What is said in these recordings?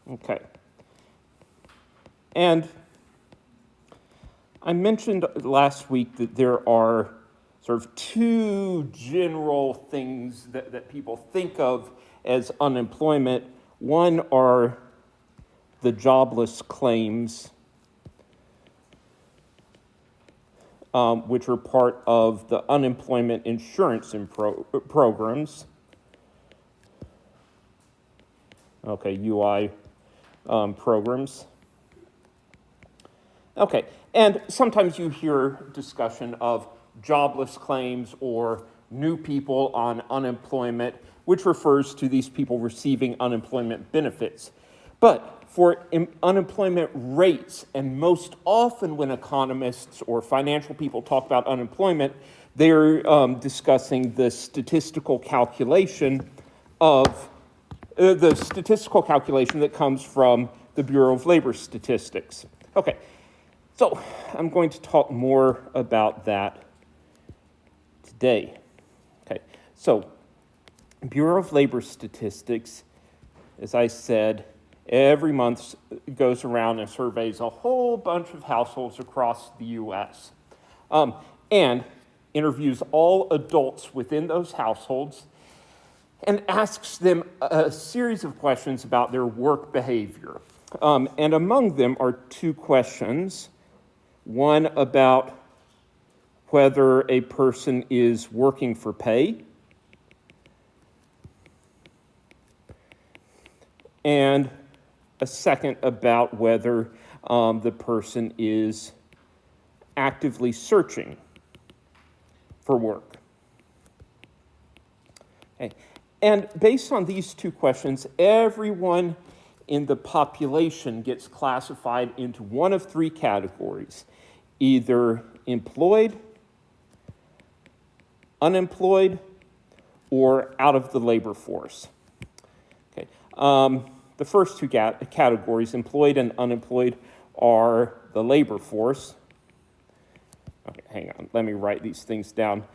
Okay. And I mentioned last week that there are sort of two general things that people think of as unemployment. One are the jobless claims, which are part of the unemployment insurance programs. Okay, UI programs. Okay, and sometimes you hear discussion of jobless claims or new people on unemployment, which refers to these people receiving unemployment benefits. But for unemployment rates, and most often when economists or financial people talk about unemployment, they're discussing the statistical calculation that comes from the Bureau of Labor Statistics. Okay, so I'm going to talk more about that today. Okay, so Bureau of Labor Statistics, as I said, every month goes around and surveys a whole bunch of households across the U.S. And interviews all adults within those households and asks them a series of questions about their work behavior. And among them are two questions. One about whether a person is working for pay, and a second about whether the person is actively searching for work. Okay. And based on these two questions, everyone in the population gets classified into one of three categories: either employed, unemployed, or out of the labor force. Okay. The first two categories, employed and unemployed, are the labor force. Okay, hang on, let me write these things down.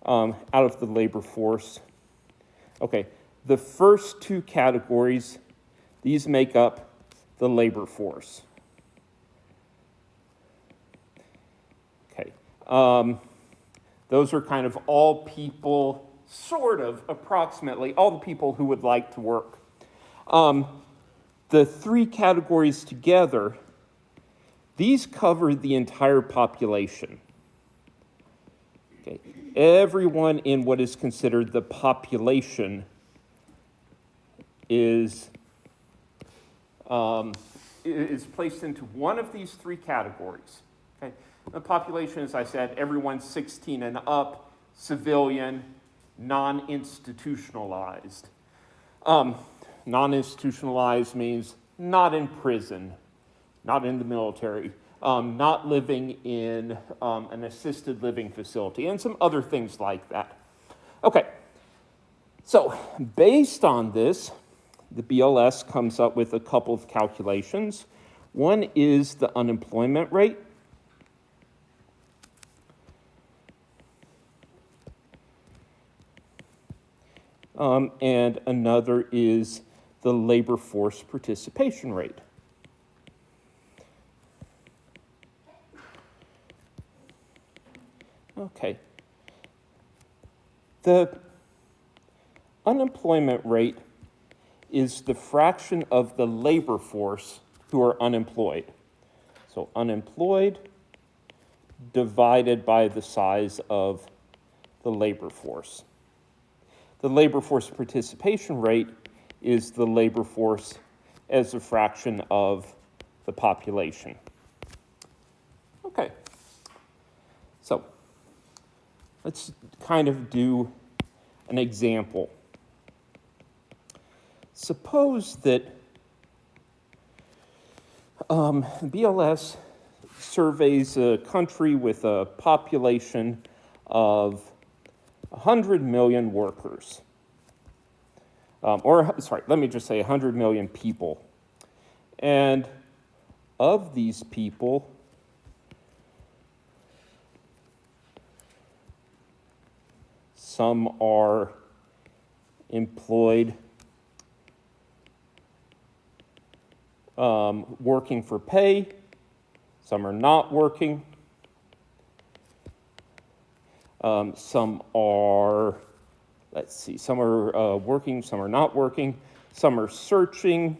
Out of the labor force. Okay, the first two categories, these make up the labor force. Okay, those are kind of all people, sort of, approximately, all the people who would like to work. The three categories together, these cover the entire population. Okay. Everyone in what is considered the population is placed into one of these three categories. Okay. The population, as I said, everyone 16 and up, civilian, non-institutionalized. Non-institutionalized means not in prison, not in the military, not living in an assisted living facility, and some other things like that. Okay, so based on this, the BLS comes up with a couple of calculations. One is the unemployment rate. And another is the labor force participation rate. Okay. The unemployment rate is the fraction of the labor force who are unemployed. So unemployed divided by the size of the labor force. The labor force participation rate is the labor force as a fraction of the population. Okay, so let's kind of do an example. Suppose that BLS surveys a country with a population of 100 million workers. Let me just say 100 million people. And of these people, some are employed working for pay, some are not working, some are, some are working, some are not working, some are searching,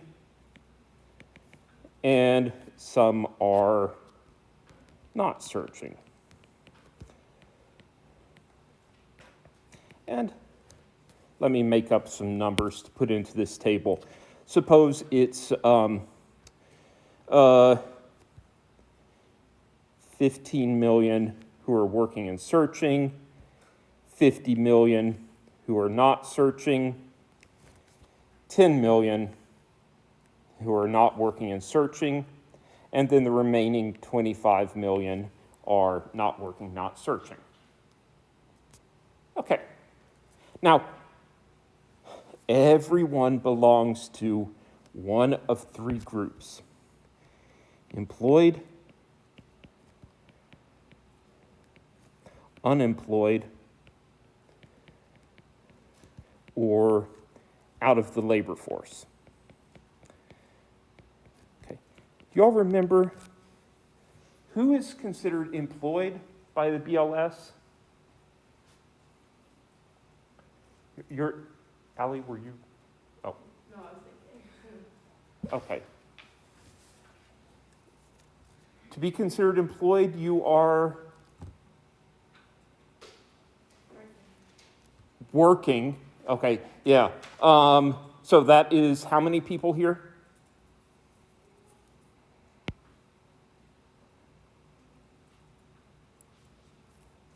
and some are not searching. And let me make up some numbers to put into this table. Suppose it's 15 million who are working and searching, 50 million who are not searching, 10 million who are not working and searching, and then the remaining 25 million are not working, not searching. Okay. Now, everyone belongs to one of three groups: employed, unemployed, or out of the labor force. Okay. Do you all remember who is considered employed by the BLS? Allie, were you? Oh. No, I was thinking. Okay. To be considered employed, you are working. Okay, yeah. So that is how many people here?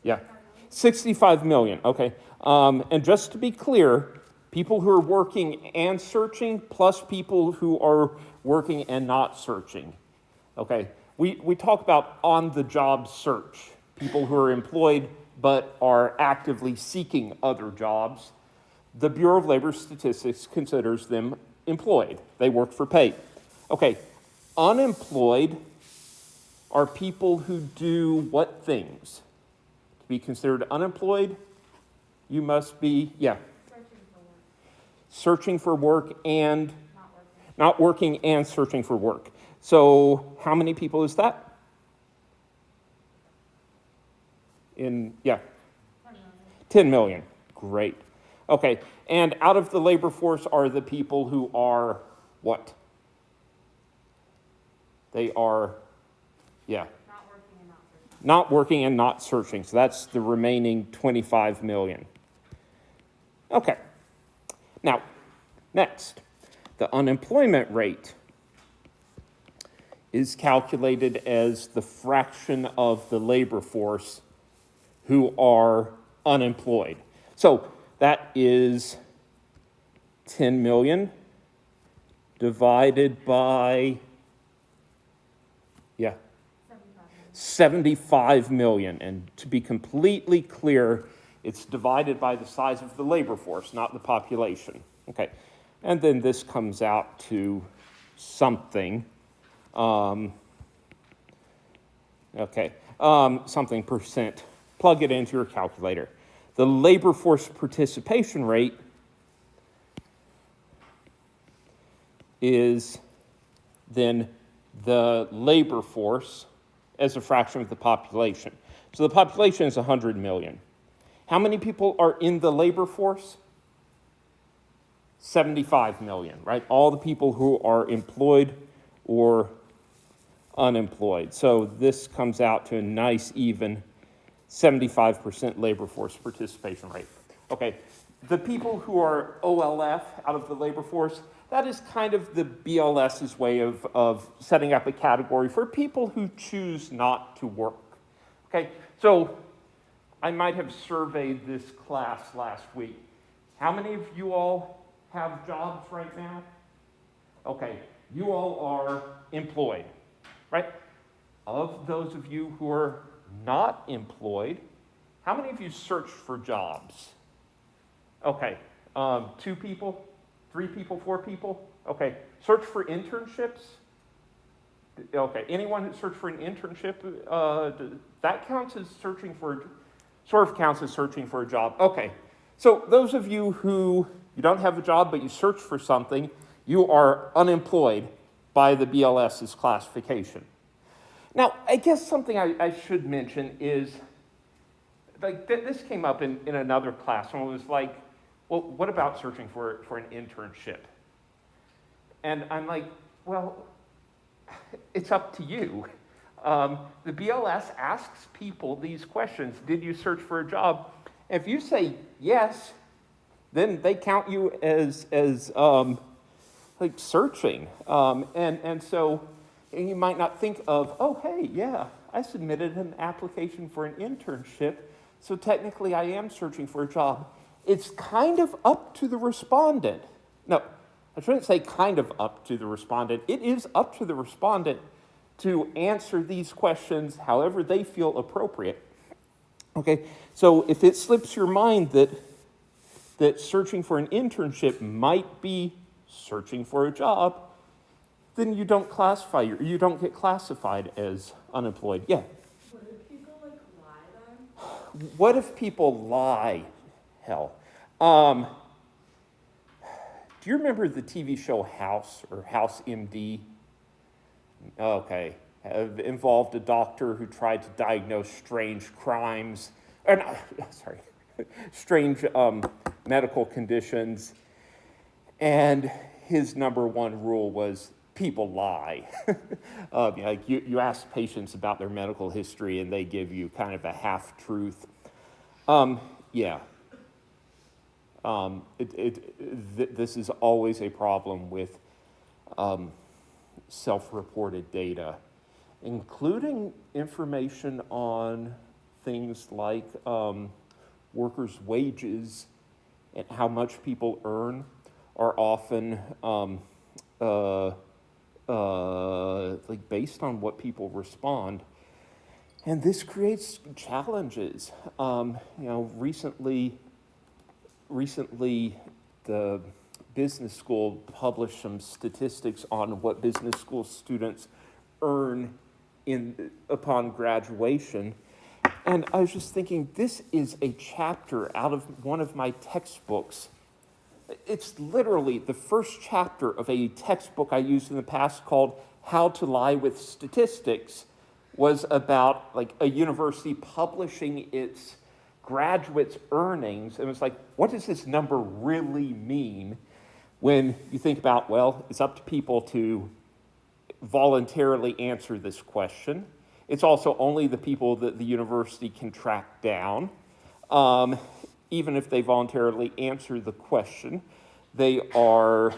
Yeah, 65 million, okay. And just to be clear, people who are working and searching plus people who are working and not searching, okay? We talk about on-the-job search, people who are employed but are actively seeking other jobs. The Bureau of Labor Statistics considers them employed. They work for pay. Okay, unemployed are people who do what things? To be considered unemployed, you must be, yeah. Searching for work and not working and searching for work. So how many people is that? 10 million. Great. Okay, and out of the labor force are the people who are what? They are, yeah. Not working and not searching. So that's the remaining 25 million. Okay. Now, next, the unemployment rate is calculated as the fraction of the labor force who are unemployed. So that is 10 million divided by, 75 million. And to be completely clear, it's divided by the size of the labor force, not the population. Okay, and then this comes out to something. Something percent. Plug it into your calculator. The labor force participation rate is then the labor force as a fraction of the population. So the population is 100 million. How many people are in the labor force? 75 million, right? All the people who are employed or unemployed. So this comes out to a nice even 75% labor force participation rate. Okay, the people who are OLF, out of the labor force, that is kind of the BLS's way of setting up a category for people who choose not to work. Okay, so I might have surveyed this class last week. How many of you all have jobs right now? Okay, you all are employed, right? Of those of you who are not employed, how many of you searched for jobs? Okay, 2 people, 3 people, 4 people? Okay, search for internships? Okay, anyone who searched for an internship, that counts as searching for, sort of counts as searching for a job. Okay, so those of you who you don't have a job but you search for something, you are unemployed. by the BLS's classification. Now, I guess something I should mention is, like, this came up in another class when it was like, well, what about searching for an internship? And I'm like, well, it's up to you. The BLS asks people these questions. Did you search for a job? If you say yes, then they count you as like searching. And so you might not think of, oh, hey, yeah, I submitted an application for an internship, so technically I am searching for a job. It's kind of up to the respondent. No, I shouldn't say kind of up to the respondent. It is up to the respondent to answer these questions however they feel appropriate. Okay, so if it slips your mind that searching for an internship might be searching for a job, then you don't get classified as unemployed. Yeah. What if people lie then? What if people lie? Hell. Do you remember the TV show House or House MD? Okay. It involved a doctor who tried to diagnose strange crimes, strange medical conditions. And his number one rule was people lie. Like you ask patients about their medical history and they give you kind of a half-truth. Yeah. This is always a problem with self-reported data, including information on things like workers' wages and how much people earn are often like based on what people respond. And this creates challenges. Recently, the business school published some statistics on what business school students earn upon graduation. And I was just thinking, this is a chapter out of one of my textbooks. It's literally the first chapter of a textbook I used in the past called How to Lie with Statistics, was about like a university publishing its graduates' earnings. And it was like, what does this number really mean? When you think about, well, it's up to people to voluntarily answer this question. It's also only the people that the university can track down. Even if they voluntarily answer the question, they are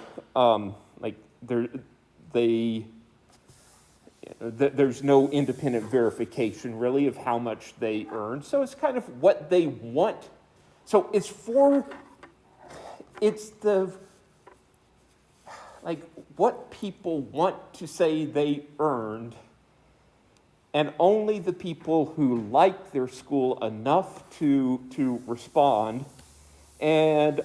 there's no independent verification really of how much they earn. So it's kind of what they want. So it's what people want to say they earned, and only the people who like their school enough to respond, and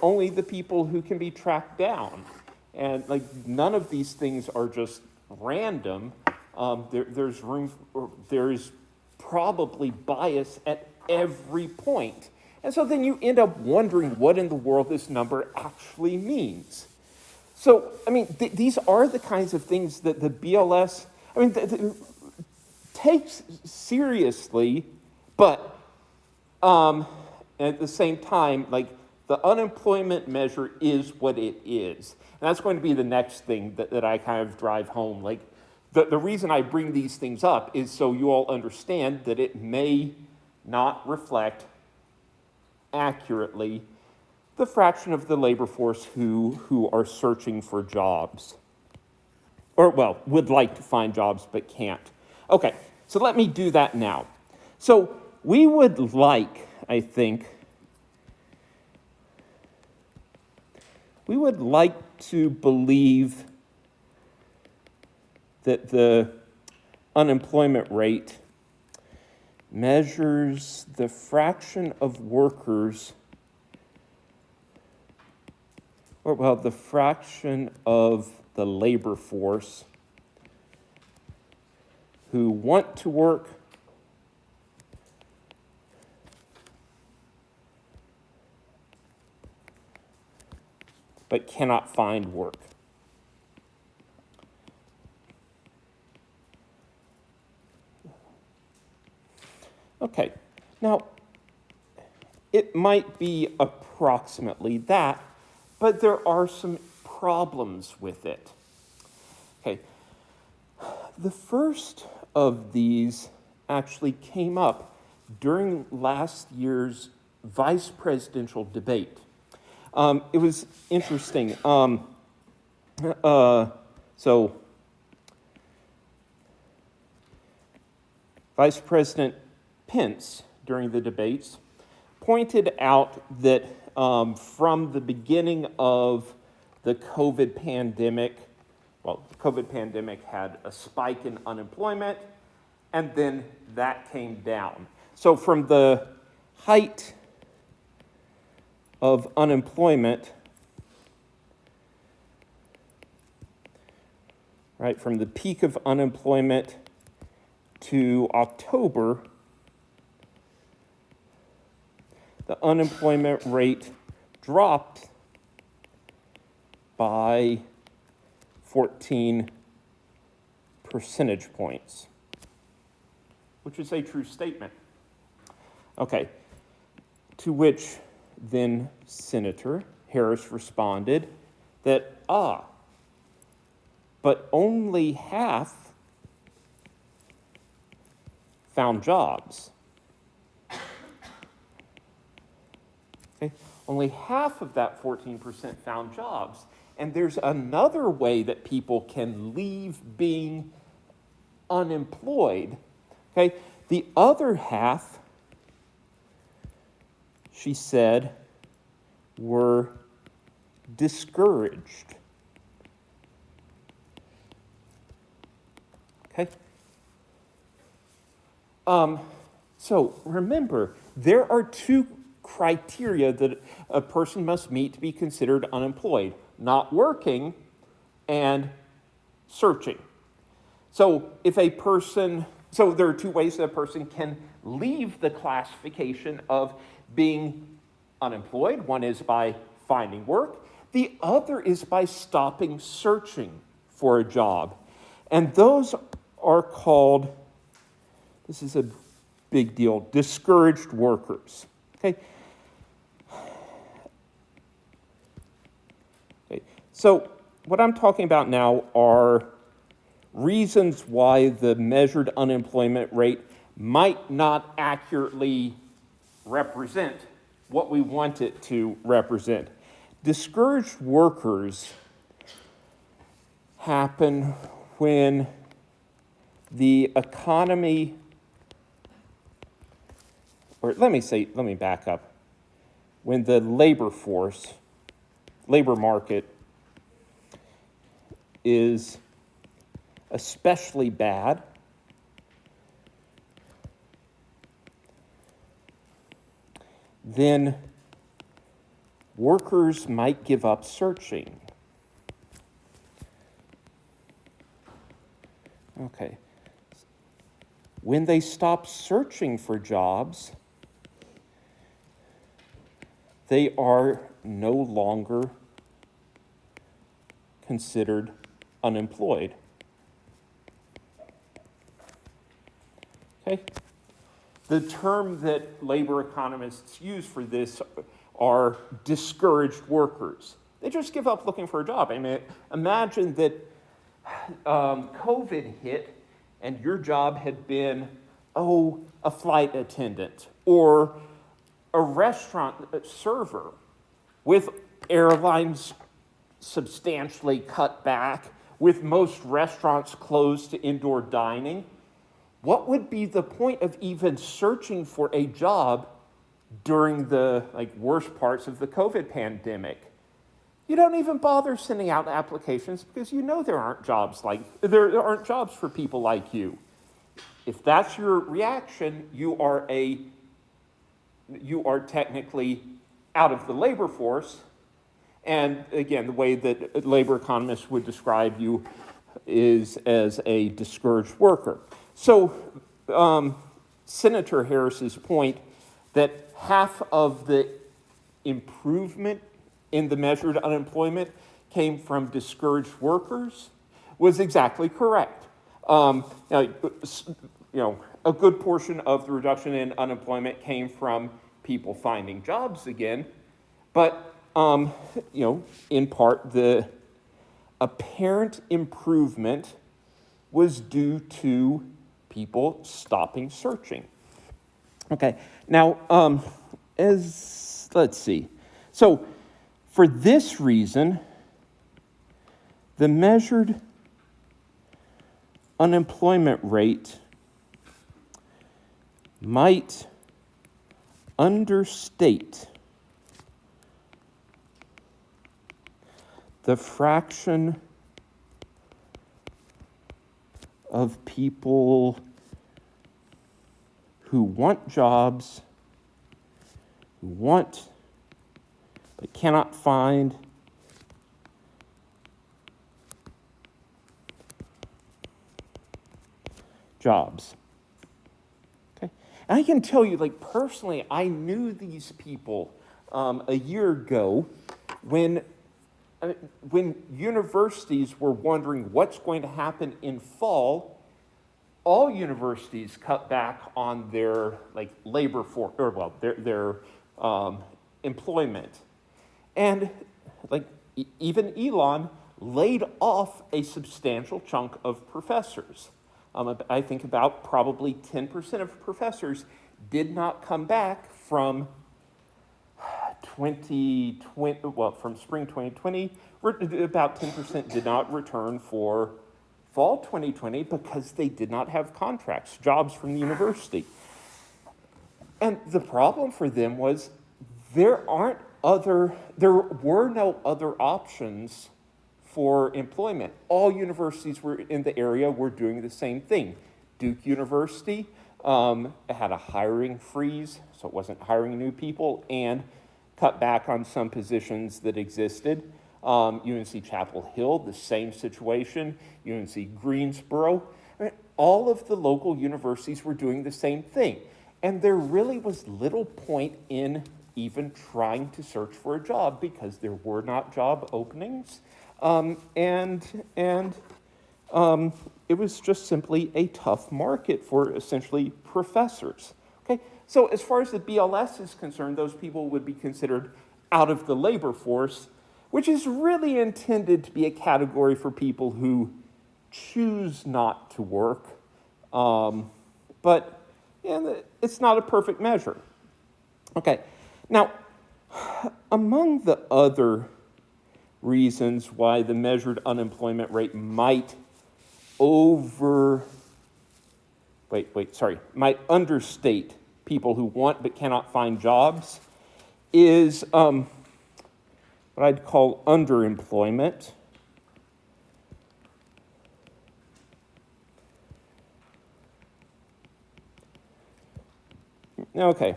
only the people who can be tracked down. And like none of these things are just random. There's probably bias at every point. And so then you end up wondering what in the world this number actually means. So, I mean, these are the kinds of things that the BLS, takes seriously, but at the same time, like, the unemployment measure is what it is. And that's going to be the next thing that I kind of drive home. Like, the reason I bring these things up is so you all understand that it may not reflect accurately the fraction of the labor force who are searching for jobs. Or, well, would like to find jobs but can't. Okay, so let me do that now. So we would like, I think, we would like to believe that the unemployment rate measures the fraction of workers, or well, the fraction of the labor force who want to work but cannot find work. Okay, now, it might be approximately that, but there are some problems with it. Okay, the first of these actually came up during last year's vice presidential debate. It was interesting. So, Vice President Pence, during the debates, pointed out that from the beginning of the COVID pandemic, well, the COVID pandemic had a spike in unemployment, and then that came down. So from the height of unemployment, right, from the peak of unemployment to October, the unemployment rate dropped by 14 percentage points, which is a true statement. Okay, to which then Senator Harris responded that, but only half found jobs. Okay? Only half of that 14% found jobs. And there's another way that people can leave being unemployed. Okay? The other half, she said, were discouraged. Okay? So remember, there are two criteria that a person must meet to be considered unemployed: not working and searching. So if a person, so there are two ways that a person can leave the classification of being unemployed. One is by finding work. The other is by stopping searching for a job. And those are called, this is a big deal, discouraged workers. Okay? So what I'm talking about now are reasons why the measured unemployment rate might not accurately represent what we want it to represent. Discouraged workers happen when the economy, or let me back up. When the labor market is especially bad, then workers might give up searching. Okay. When they stop searching for jobs, they are no longer considered unemployed. Okay? The term that labor economists use for this are discouraged workers. They just give up looking for a job. I mean, imagine that COVID hit and your job had been, a flight attendant or a restaurant server, with airlines substantially cut back, with most restaurants closed to indoor dining. What would be the point of even searching for a job during the worst parts of the COVID pandemic? You don't even bother sending out applications because you know there aren't jobs for people like you. If that's your reaction, you are technically out of the labor force. And again, the way that labor economists would describe you is as a discouraged worker. So Senator Harris's point that half of the improvement in the measured unemployment came from discouraged workers was exactly correct. a good portion of the reduction in unemployment came from people finding jobs again, but in part the apparent improvement was due to people stopping searching. Okay, now let's see. So for this reason, the measured unemployment rate might understate the fraction of people who want jobs, who want but cannot find jobs. Okay, and I can tell you, like personally, I knew these people a year ago when universities were wondering what's going to happen in fall. All universities cut back on their labor force, or their employment, and even Elon laid off a substantial chunk of professors. I think about probably 10% of professors did not come back from 2020, from spring 2020. About 10% did not return for fall 2020 because they did not have contracts, jobs from the university. And the problem for them was there were no other options for employment. All universities in the area were doing the same thing. Duke University had a hiring freeze, so it wasn't hiring new people, and cut back on some positions that existed. UNC Chapel Hill, the same situation. UNC Greensboro. All of the local universities were doing the same thing. And there really was little point in even trying to search for a job because there were not job openings. It was just simply a tough market for essentially professors. Okay, so as far as the BLS is concerned, those people would be considered out of the labor force, which is really intended to be a category for people who choose not to work. But it's not a perfect measure. Okay, now, among the other reasons why the measured unemployment rate might understate people who want but cannot find jobs is what I'd call underemployment. Okay.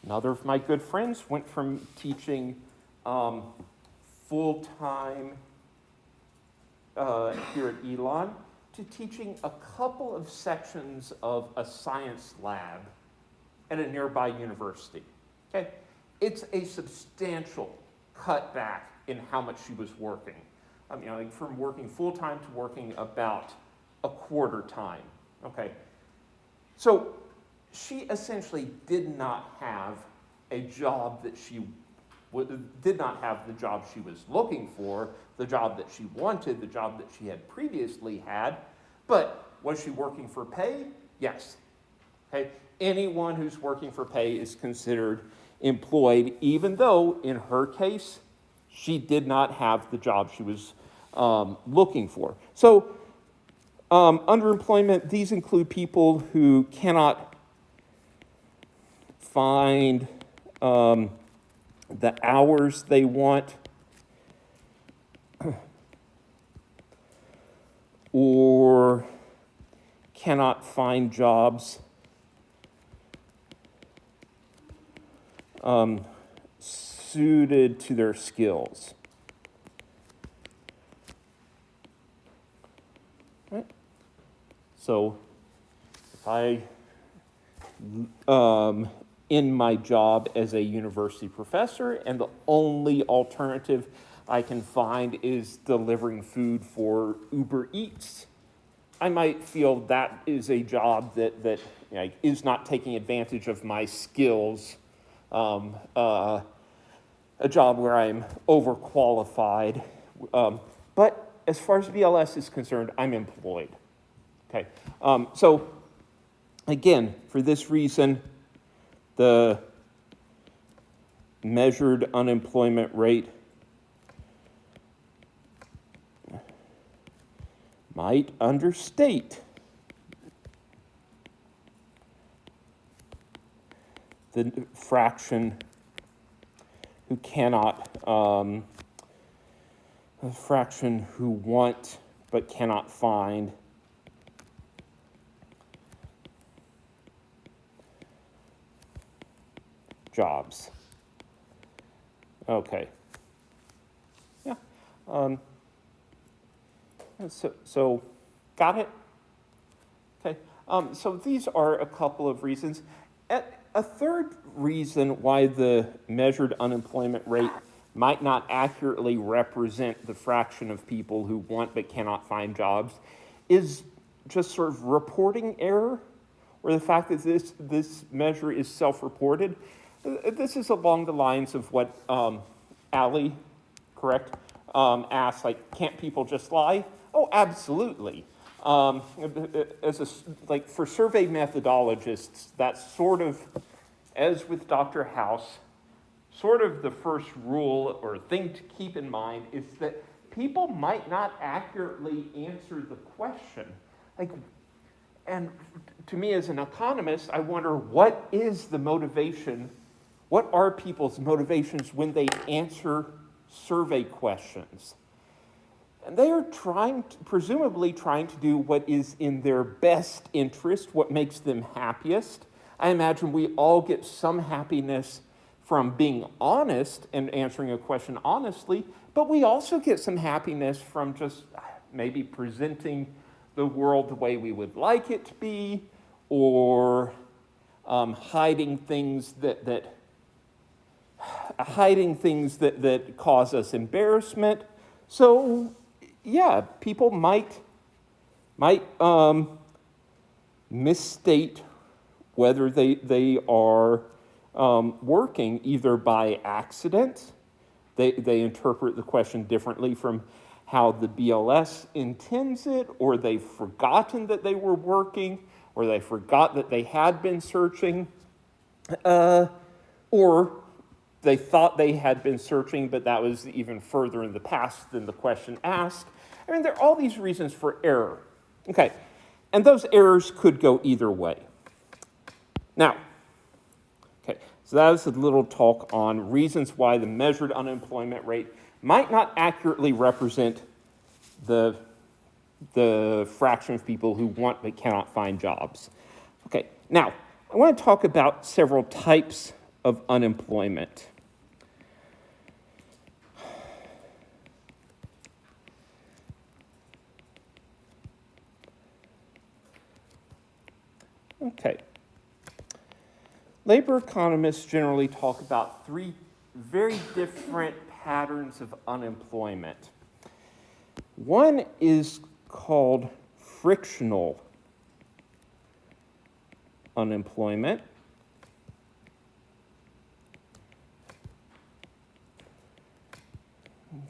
Another of my good friends went from teaching full-time here at Elon to teaching a couple of sections of a science lab at a nearby university. Okay, it's a substantial cutback in how much she was working. From working full-time to working about a quarter time. Okay, so she essentially did not have a job that did not have the job she was looking for, the job that she wanted, the job that she had previously had. But was she working for pay? Yes. Okay. Anyone who's working for pay is considered employed, even though in her case, she did not have the job she was looking for. So underemployment, these include people who cannot find the hours they want, or cannot find jobs suited to their skills. Right? So if I in my job as a university professor, and the only alternative I can find is delivering food for Uber Eats, I might feel that is a job that is not taking advantage of my skills, a job where I'm overqualified. But as far as BLS is concerned, I'm employed. Okay, so again, for this reason, the measured unemployment rate might understate the fraction who cannot, the fraction who want but cannot find jobs. Okay. Yeah. So got it? Okay. So these are a couple of reasons. A third reason why the measured unemployment rate might not accurately represent the fraction of people who want but cannot find jobs is just sort of reporting error, or the fact that this measure is self-reported. This is along the lines of what Allie, correct, asked, like, can't people just lie? Oh, absolutely. For survey methodologists, that's sort of, as with Dr. House, sort of the first rule or thing to keep in mind is that people might not accurately answer the question. And to me as an economist, I wonder, what is the motivation? What are people's motivations when they answer survey questions? And they are presumably trying to do what is in their best interest, what makes them happiest. I imagine we all get some happiness from being honest and answering a question honestly, but we also get some happiness from just maybe presenting the world the way we would like it to be, or hiding things that cause us embarrassment. So, yeah, people might misstate whether they are working either by accident. They interpret the question differently from how the BLS intends it, or they've forgotten that they were working, or they forgot that they had been searching, or they thought they had been searching, but that was even further in the past than the question asked. I mean, there are all these reasons for error. Okay, and those errors could go either way. Now, okay, so that was a little talk on reasons why the measured unemployment rate might not accurately represent the fraction of people who want but cannot find jobs. Okay, now, I want to talk about several types of unemployment. Okay. Labor economists generally talk about three very different patterns of unemployment. One is called frictional unemployment.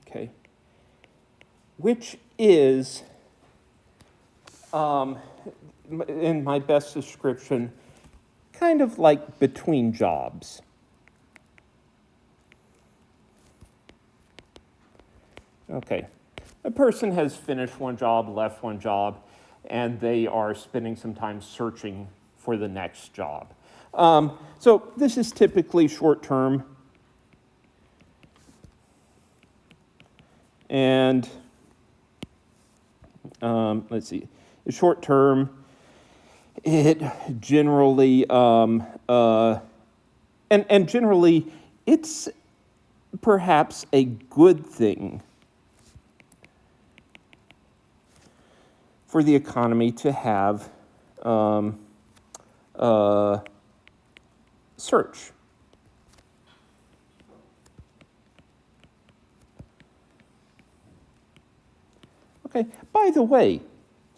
Okay. Which is, in my best description, kind of like between jobs. Okay, a person has finished one job, left one job, and they are spending some time searching for the next job. So this is typically short-term. And let's see, short-term, it generally, and generally, it's perhaps a good thing for the economy to have search. Okay, by the way,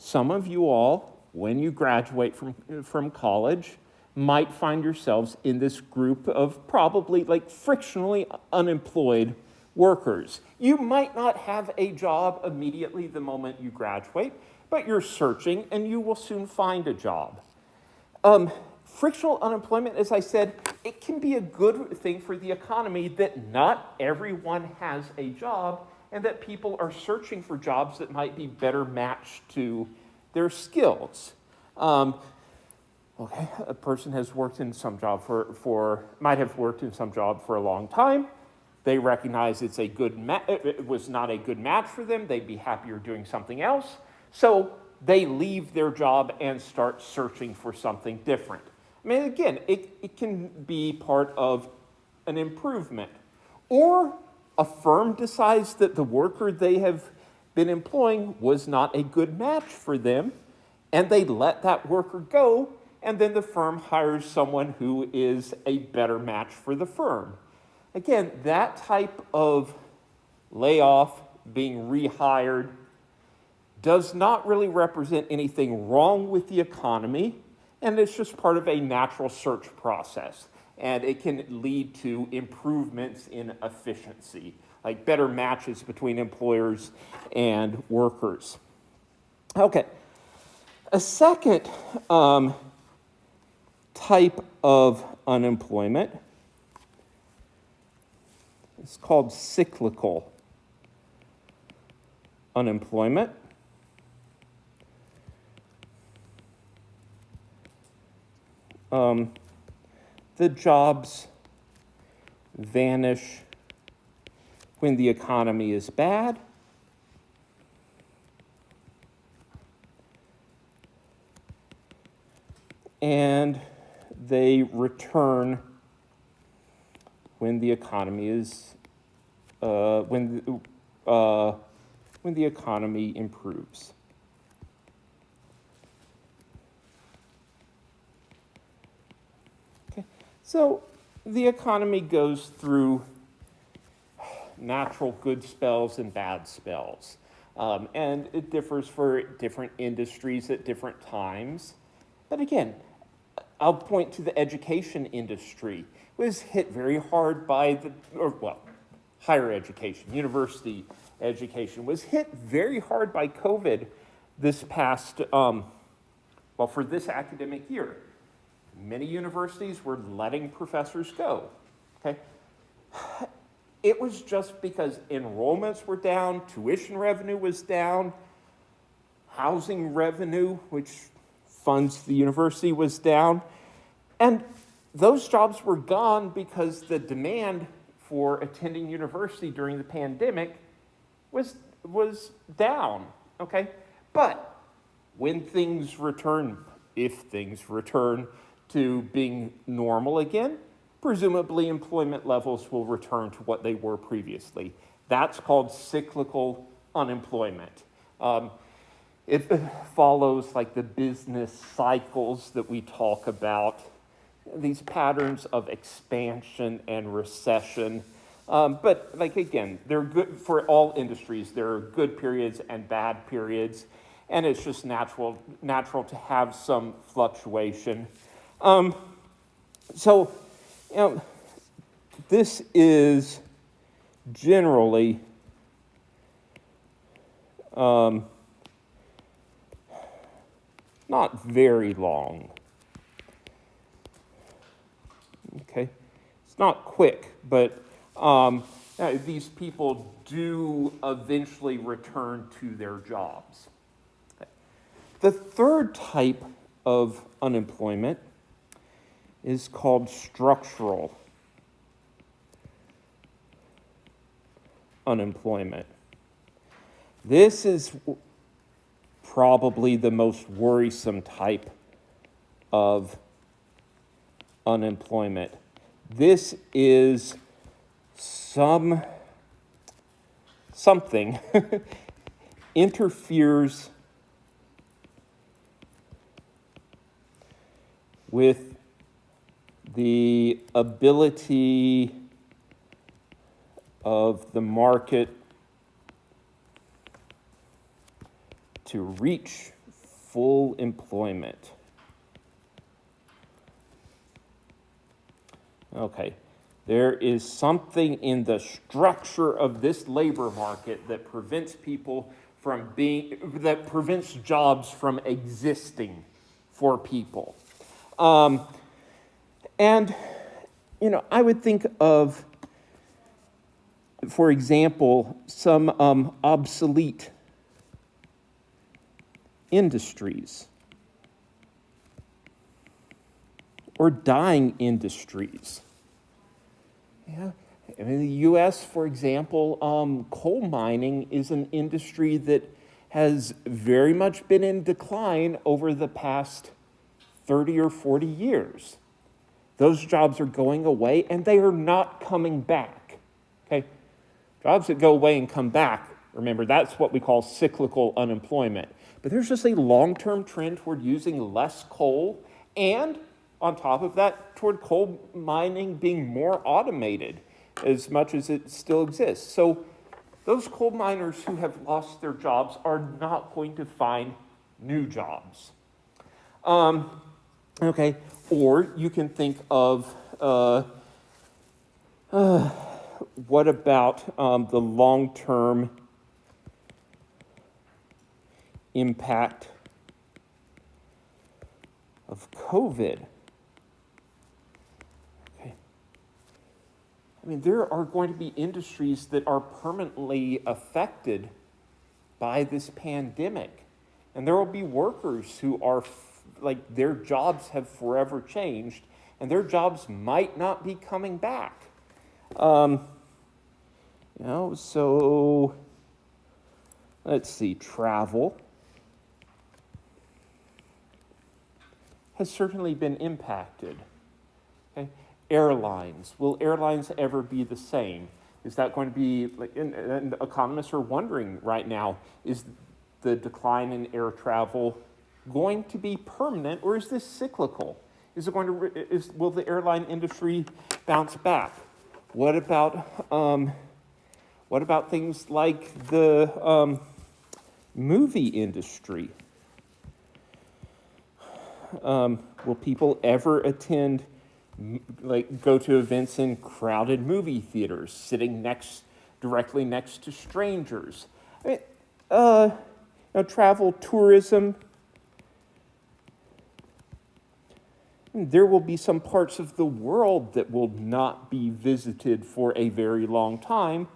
some of you all, when you graduate from college, might find yourselves in this group of probably like frictionally unemployed workers. You might not have a job immediately the moment you graduate, but you're searching and you will soon find a job. Frictional unemployment, as I said, it can be a good thing for the economy that not everyone has a job and that people are searching for jobs that might be better matched to their skills. Okay, a person has worked in some job might have worked in some job for a long time. They recognize it was not a good match for them. They'd be happier doing something else. So they leave their job and start searching for something different. I mean, again, it can be part of an improvement. Or a firm decides that the worker they have been employing was not a good match for them, and they let that worker go, and then the firm hires someone who is a better match for the firm. Again, that type of layoff, being rehired, does not really represent anything wrong with the economy, and it's just part of a natural search process. And it can lead to improvements in efficiency, like better matches between employers and workers. Okay, a second type of unemployment is called cyclical unemployment. The jobs vanish when the economy is bad, and they return when the economy is when the economy improves. Okay, so the economy goes through natural good spells and bad spells, and it differs for different industries at different times. But again, I'll point to the education industry. It was hit very hard by higher education, university education was hit very hard by COVID this past, for this academic year. Many universities were letting professors go, okay? It was just because enrollments were down, tuition revenue was down, housing revenue, which funds the university, was down. And those jobs were gone because the demand for attending university during the pandemic was down, okay? But when things return, if things return to being normal again, presumably employment levels will return to what they were previously. That's called cyclical unemployment. It follows like the business cycles that we talk about, these patterns of expansion and recession. But like again, they're good for all industries. There are good periods and bad periods, and it's just natural to have some fluctuation. So, this is generally not very long. Okay, it's not quick, but these people do eventually return to their jobs. Okay. The third type of unemployment is called structural unemployment. This is probably the most worrisome type of unemployment. This is something interferes with the ability of the market to reach full employment. Okay, there is something in the structure of this labor market that prevents jobs from existing for people. And, I would think of, for example, some obsolete industries or dying industries. Yeah, in the U.S., for example, coal mining is an industry that has very much been in decline over the past 30 or 40 years. Those jobs are going away, and they are not coming back. Okay, jobs that go away and come back, remember, that's what we call cyclical unemployment. But there's just a long-term trend toward using less coal, and on top of that, toward coal mining being more automated as much as it still exists. So those coal miners who have lost their jobs are not going to find new jobs. Okay, or you can think of what about the long-term impact of COVID? Okay. I mean, there are going to be industries that are permanently affected by this pandemic. And there will be workers who are, their jobs have forever changed, and their jobs might not be coming back. So let's see, travel has certainly been impacted. Okay? Airlines, will airlines ever be the same? Is that going to be, and economists are wondering right now, is the decline in air travel going to be permanent, or is this cyclical? Will the airline industry bounce back? What about things like the movie industry? Will people ever go to events in crowded movie theaters, sitting directly next to strangers? I mean, travel, tourism. There will be some parts of the world that will not be visited for a very long time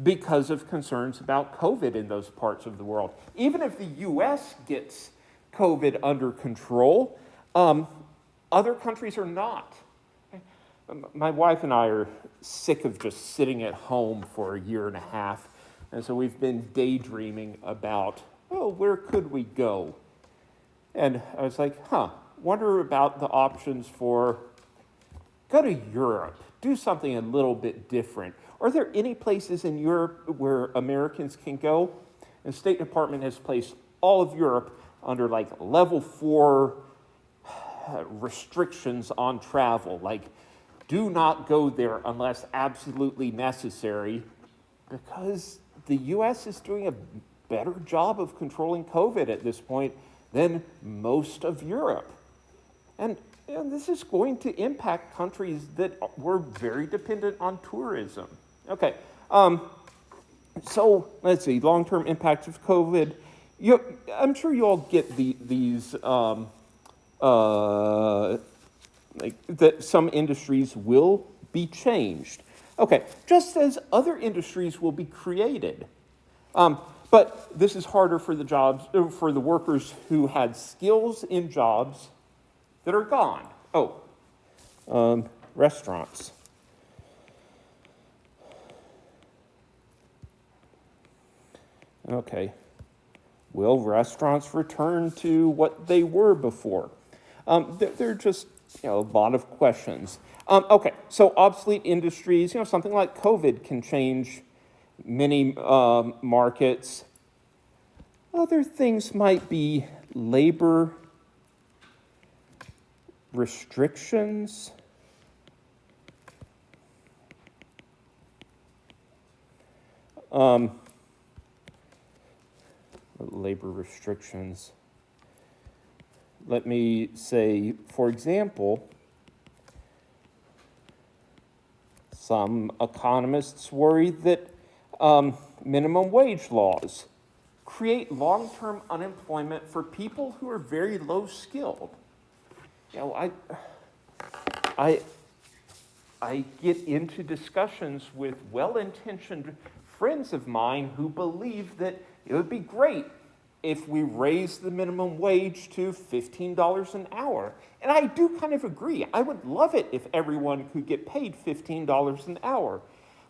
because of concerns about COVID in those parts of the world. Even if the U.S. gets COVID under control, other countries are not. My wife and I are sick of just sitting at home for a year and a half, and so we've been daydreaming about, where could we go? And I was like, wonder about the options for go to Europe, do something a little bit different. Are there any places in Europe where Americans can go? And the State Department has placed all of Europe under level 4 restrictions on travel, do not go there unless absolutely necessary, because the U.S. is doing a better job of controlling COVID at this point than most of Europe. And this is going to impact countries that were very dependent on tourism. Okay, so let's see, long-term impacts of COVID. I'm sure you all get these, that some industries will be changed. Okay, just as other industries will be created. But this is harder for the workers who had skills in jobs that are gone. Restaurants. Okay. Will restaurants return to what they were before? There are just a lot of questions. Okay, so obsolete industries, something like COVID can change many markets. Other things might be labor restrictions. Labor restrictions. let me say, for example, some economists worry that minimum wage laws create long-term unemployment for people who are very low skilled. You know, I get into discussions with well-intentioned friends of mine who believe that it would be great if we raised the minimum wage to $15 an hour. And I do kind of agree. I would love it if everyone could get paid $15 an hour.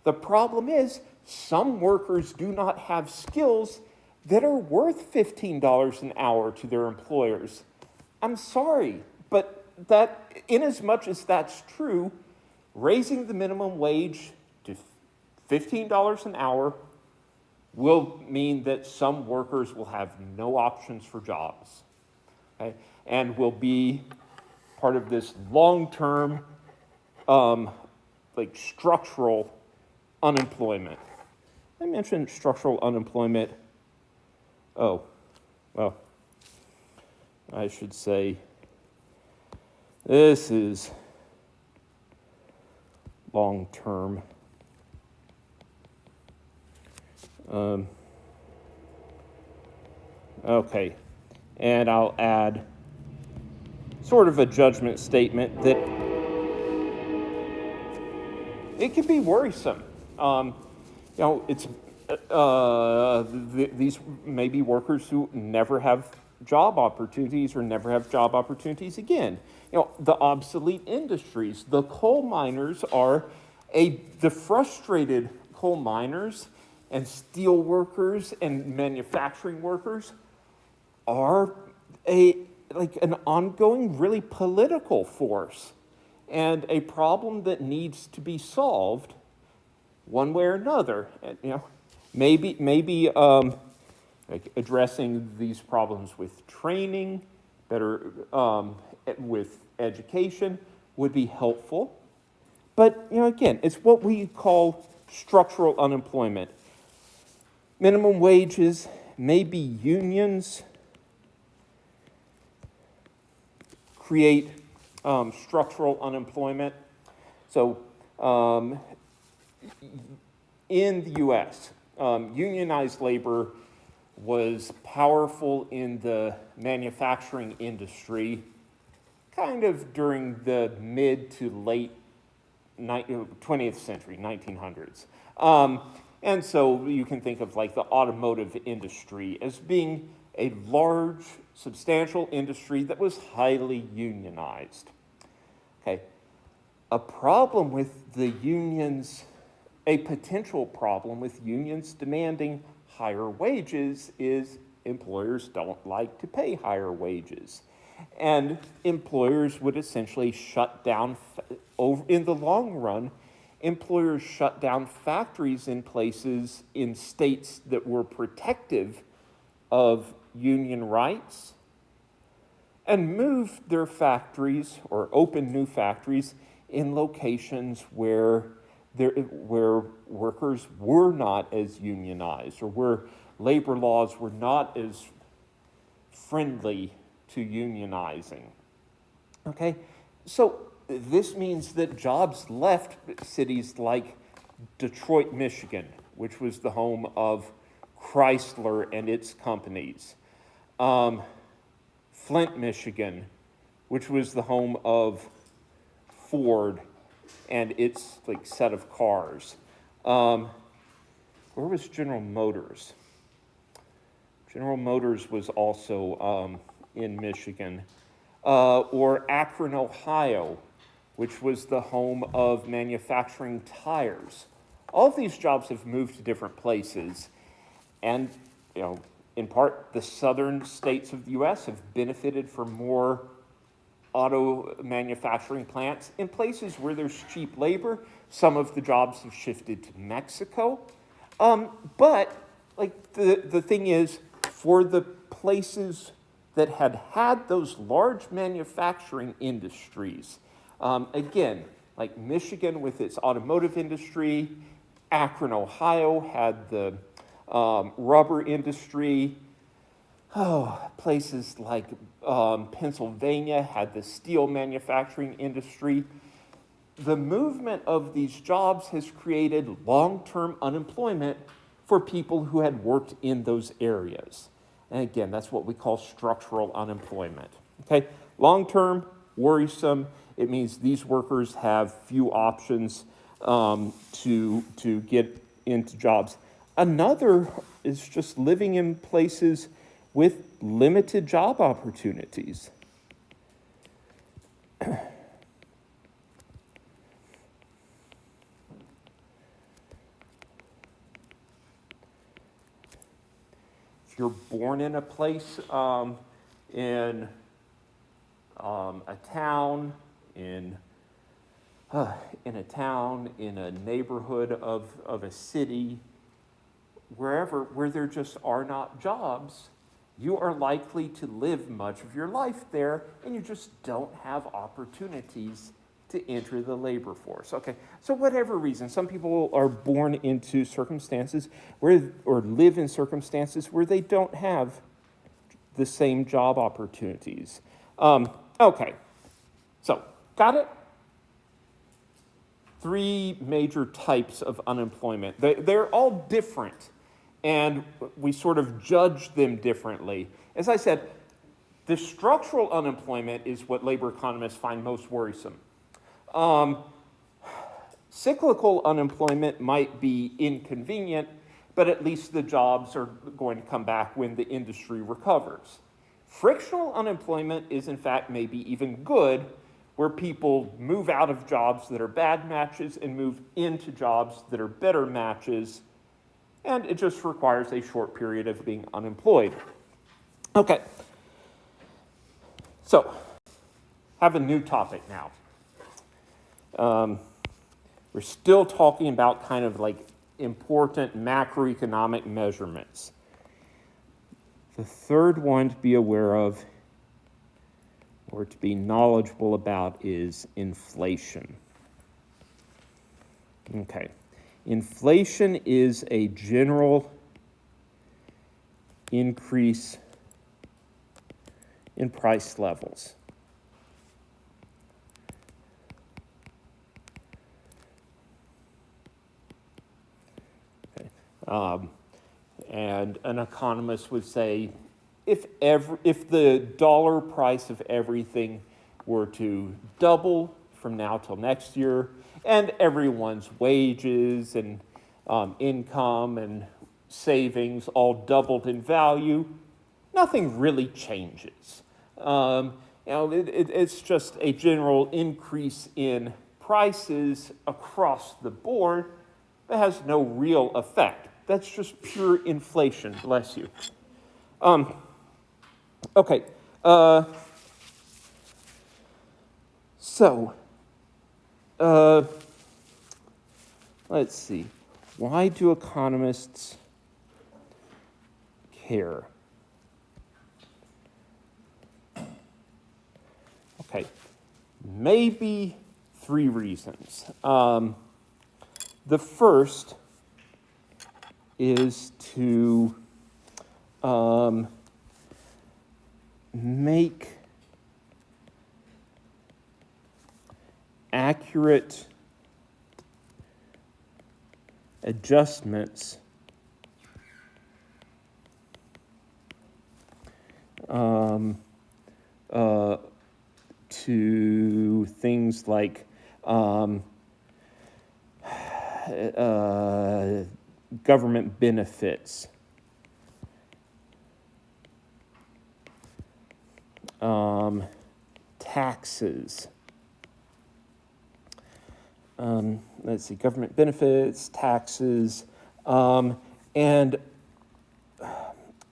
The problem is some workers do not have skills that are worth $15 an hour to their employers. I'm sorry, but that, inasmuch as that's true, raising the minimum wage to $15 an hour will mean that some workers will have no options for jobs, okay? And will be part of this long-term, structural unemployment. I mentioned structural unemployment. Oh, well, I should say this is long-term. Okay, and I'll add sort of a judgment statement that it can be worrisome. It's these may be workers who never have job opportunities or never have job opportunities again. The obsolete industries, the coal miners are the frustrated coal miners and steel workers and manufacturing workers are an ongoing, really political force and a problem that needs to be solved one way or another. And, maybe addressing these problems with training, better with education would be helpful. But again, it's what we call structural unemployment. Minimum wages, maybe unions create structural unemployment. So in the U.S., unionized labor was powerful in the manufacturing industry kind of during the mid to late 20th century, 1900s. And so you can think of the automotive industry as being a large, substantial industry that was highly unionized. Okay, a potential problem with unions demanding higher wages is employers don't like to pay higher wages. And employers would essentially shut down, in the long run, employers shut down factories in places in states that were protective of union rights and move their factories or open new factories in locations where workers were not as unionized or where labor laws were not as friendly to unionizing. Okay, so this means that jobs left cities like Detroit, Michigan, which was the home of Chrysler and its companies. Flint, Michigan, which was the home of Ford and its set of cars. Where was General Motors? General Motors was also in Michigan. Or Akron, Ohio, which was the home of manufacturing tires. All of these jobs have moved to different places. And, in part, the southern states of the U.S. have benefited from more auto manufacturing plants in places where there's cheap labor. Some of the jobs have shifted to Mexico. But the thing is, for the places that had those large manufacturing industries, again, like Michigan with its automotive industry, Akron, Ohio had the rubber industry, Places like Pennsylvania had the steel manufacturing industry. The movement of these jobs has created long-term unemployment for people who had worked in those areas. And again, that's what we call structural unemployment. Okay, long-term, worrisome. It means these workers have few options to get into jobs. Another is just living in places with limited job opportunities. If you're born in a place, in a town, in a neighborhood of a city, where there just are not jobs, you are likely to live much of your life there, and you just don't have opportunities to enter the labor force. Okay, so whatever reason, some people are born into circumstances or live in circumstances where they don't have the same job opportunities. Okay, so got it? Three major types of unemployment. They're all different, and we sort of judge them differently. As I said, the structural unemployment is what labor economists find most worrisome. Cyclical unemployment might be inconvenient, but at least the jobs are going to come back when the industry recovers. Frictional unemployment is, in fact, maybe even good, where people move out of jobs that are bad matches and move into jobs that are better matches, and it just requires a short period of being unemployed. Okay, so have a new topic now. We're still talking about kind of like important macroeconomic measurements. The third one to be aware of or to be knowledgeable about is inflation. Okay. Inflation is a general increase in price levels. Okay. And an economist would say, if the dollar price of everything were to double from now till next year, and everyone's wages and income and savings all doubled in value, nothing really changes. It's just a general increase in prices across the board that has no real effect. That's just pure inflation, bless you. Okay, let's see. Why do economists care? Okay, maybe three reasons. The first is to make accurate adjustments to things like government benefits, taxes. Let's see, government benefits, taxes, and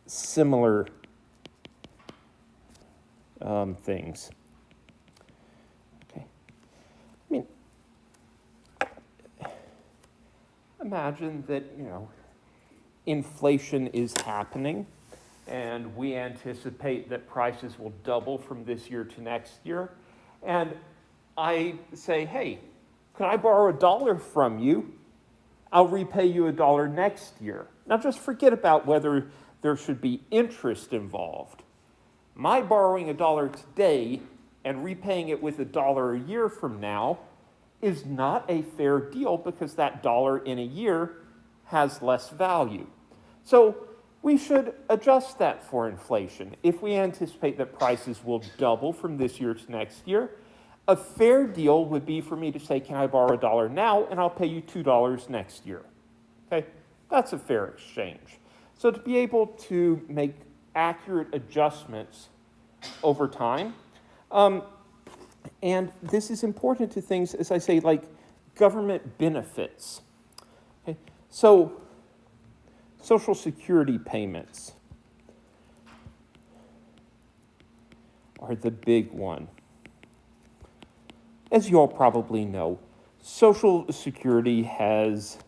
similar things. Okay. I mean, imagine that, inflation is happening, and we anticipate that prices will double from this year to next year. And I say, hey, can I borrow $1 from you? I'll repay you $1 next year. Now just forget about whether there should be interest involved. My borrowing $1 today and repaying it with $1 a year from now is not a fair deal because that dollar in a year has less value. So we should adjust that for inflation. If we anticipate that prices will double from this year to next year, a fair deal would be for me to say, can I borrow $1 now and I'll pay you $2 next year? Okay, that's a fair exchange. So to be able to make accurate adjustments over time, and this is important to things, as I say, like government benefits. Okay, so Social Security payments are the big one. As you all probably know, Social Security has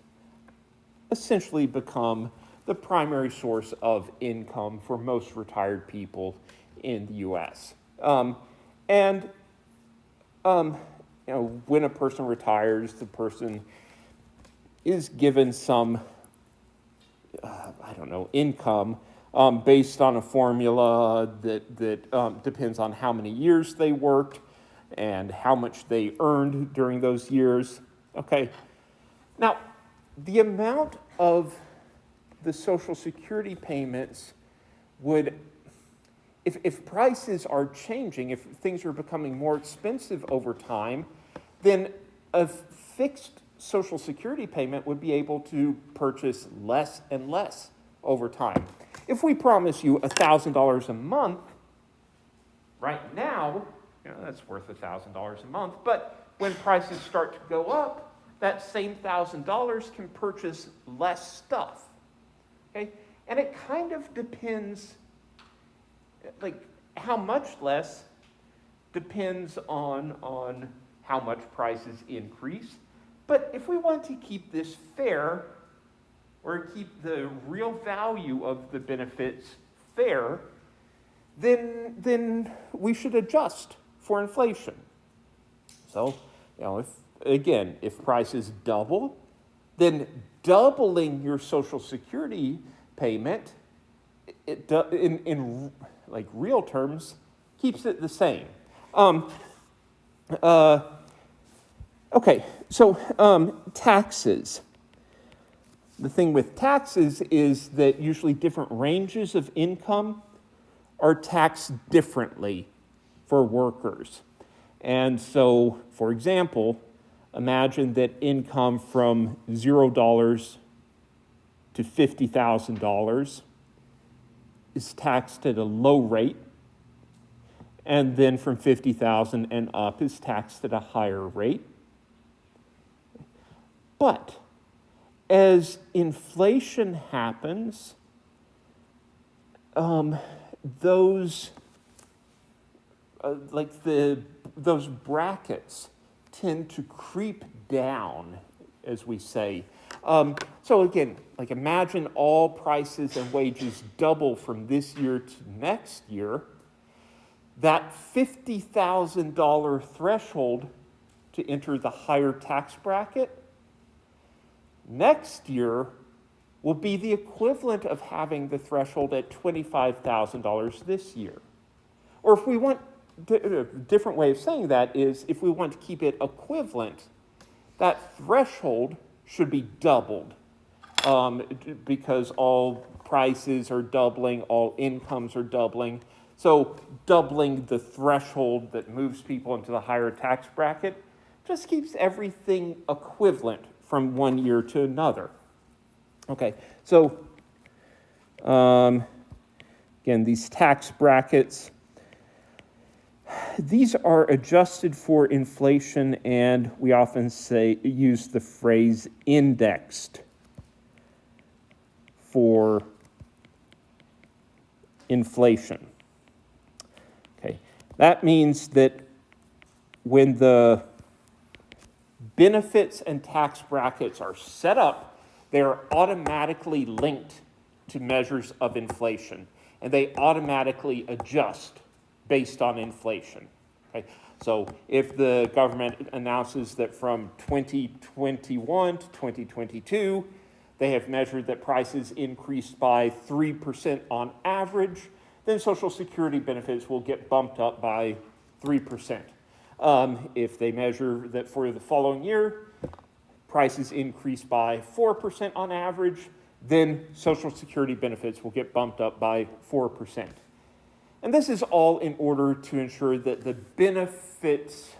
essentially become the primary source of income for most retired people in the U.S. When a person retires, the person is given some, income based on a formula that depends on how many years they worked and how much they earned during those years. Okay. Now, the amount of the Social Security payments would, if prices are changing, if things are becoming more expensive over time, then a fixed Social Security payment would be able to purchase less and less over time. If we promise you $1,000 a month, right now, that's worth $1,000 a month, but when prices start to go up, that same $1,000 can purchase less stuff. Okay? And it kind of depends, like how much less depends on how much prices increase. But if we want to keep this fair, or keep the real value of the benefits fair, then we should adjust for inflation. So, if prices double, then doubling your Social Security payment, in like real terms, keeps it the same. Taxes. The thing with taxes is that usually different ranges of income are taxed differently for workers. And so, for example, imagine that income from $0 to $50,000 is taxed at a low rate, and then from $50,000 and up is taxed at a higher rate. But as inflation happens, those brackets tend to creep down, as we say. So again, like imagine all prices and wages double from this year to next year. That $50,000 threshold to enter the higher tax bracket next year will be the equivalent of having the threshold at $25,000 this year. Or if we want, a different way of saying that is, if we want to keep it equivalent, that threshold should be doubled because all prices are doubling, all incomes are doubling. So doubling the threshold that moves people into the higher tax bracket just keeps everything equivalent from one year to another. Okay, so again, these tax brackets, these are adjusted for inflation, and we often use the phrase indexed for inflation. Okay, that means that when the benefits and tax brackets are set up, they are automatically linked to measures of inflation, and they automatically adjust based on inflation. Okay? So if the government announces that from 2021 to 2022, they have measured that prices increased by 3% on average, then Social Security benefits will get bumped up by 3%. If they measure that for the following year, prices increase by 4% on average, then Social Security benefits will get bumped up by 4%. And this is all in order to ensure that the benefits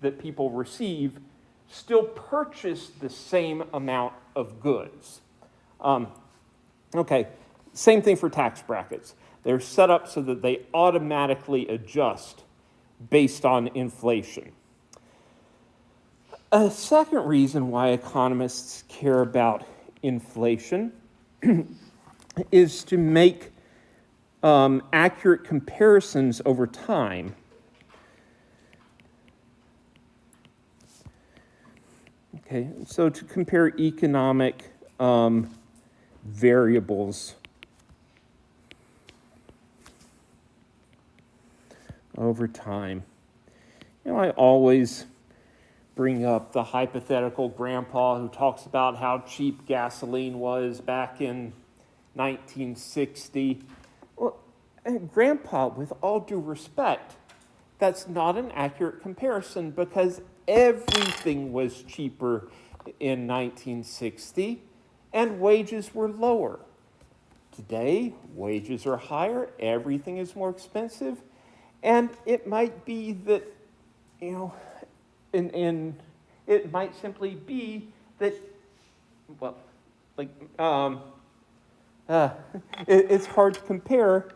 that people receive still purchase the same amount of goods. Okay, same thing for tax brackets. They're set up so that they automatically adjust based on inflation. A second reason why economists care about inflation is to make accurate comparisons over time. Okay, so to compare economic variables over time. I always bring up the hypothetical grandpa who talks about how cheap gasoline was back in 1960. Well, grandpa, with all due respect, that's not an accurate comparison because everything was cheaper in 1960 and wages were lower. Today, wages are higher, everything is more expensive, and it might be that, it might simply be that, it's hard to compare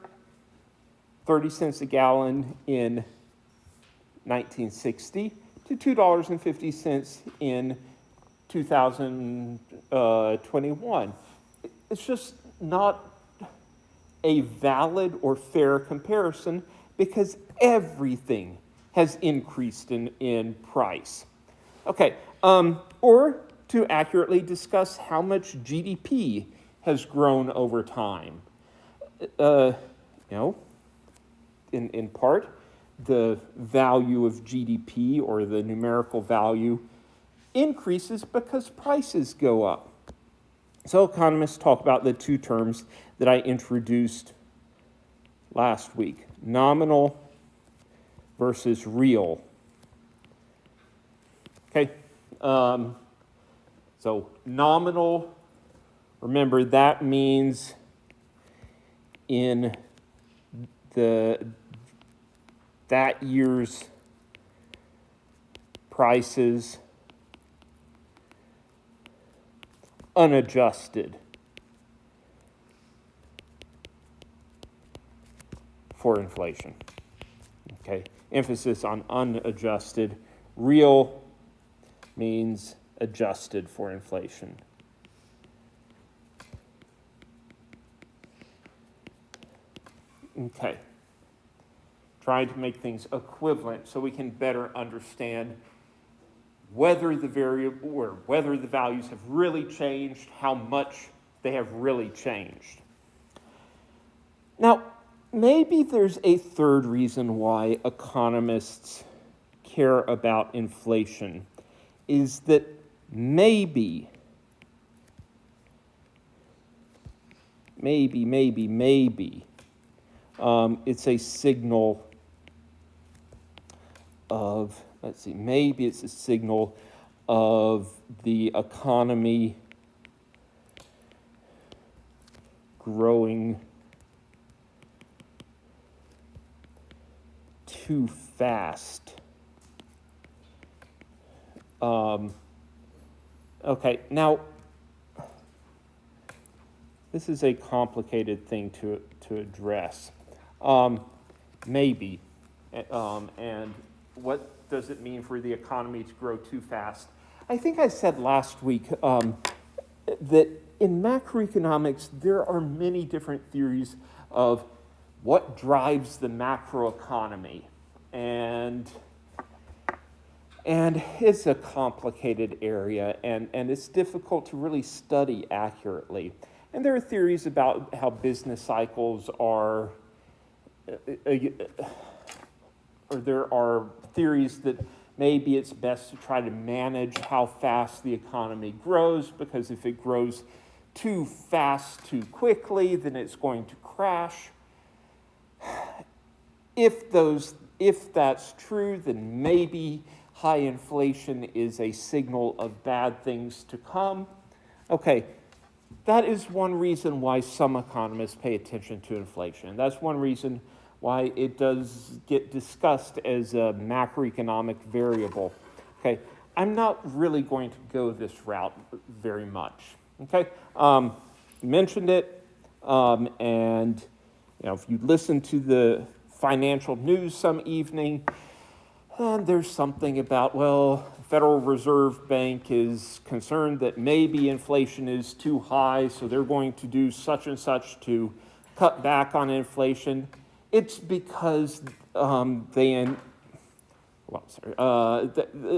30 cents a gallon in 1960 to $2.50 in 2021. It's just not a valid or fair comparison because everything has increased in price. Okay, or to accurately discuss how much GDP has grown over time. In part, the value of GDP or the numerical value increases because prices go up. So economists talk about the two terms that I introduced last week, nominal versus real. Okay, so nominal, remember that means in that year's prices unadjusted for inflation. Okay, emphasis on unadjusted. Real means adjusted for inflation. Okay, trying to make things equivalent so we can better understand whether the variable or whether the values have really changed, how much they have really changed. Now, maybe there's a third reason why economists care about inflation, is that maybe it's a signal of, maybe it's a signal of the economy growing too fast. Okay, now, this is a complicated thing to address. Maybe, and what does it mean for the economy to grow too fast? I think I said last week that in macroeconomics, there are many different theories of what drives the macroeconomy. And it's a complicated area, and it's difficult to really study accurately. And there are theories about how business cycles are, or there are theories that maybe it's best to try to manage how fast the economy grows, because if it grows too fast too quickly, then it's going to crash. If that's true, then maybe high inflation is a signal of bad things to come. Okay, that is one reason why some economists pay attention to inflation. That's one reason why it does get discussed as a macroeconomic variable. Okay, I'm not really going to go this route very much. Okay, mentioned it, and if you listen to the financial news some evening, there's something about, well, Federal Reserve Bank is concerned that maybe inflation is too high, so they're going to do such and such to cut back on inflation. It's because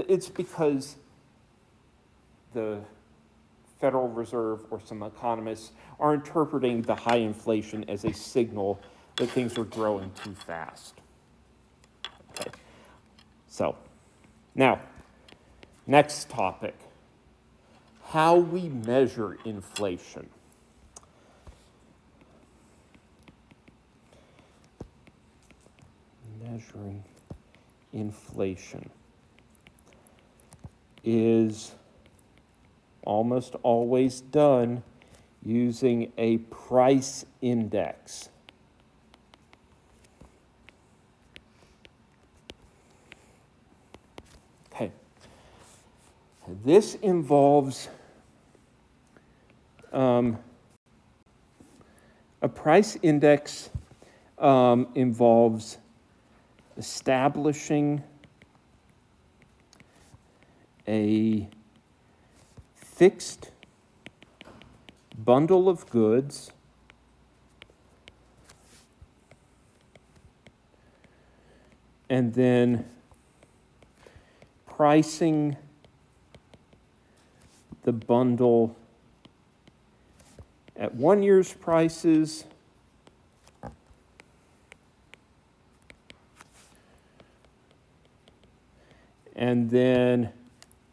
it's because the Federal Reserve or some economists are interpreting the high inflation as a signal that things are growing too fast. Okay. So, now, next topic, how we measure inflation. Measuring inflation is almost always done using a price index. Okay. This involves a price index involves establishing a fixed bundle of goods and then pricing the bundle at 1 year's prices and then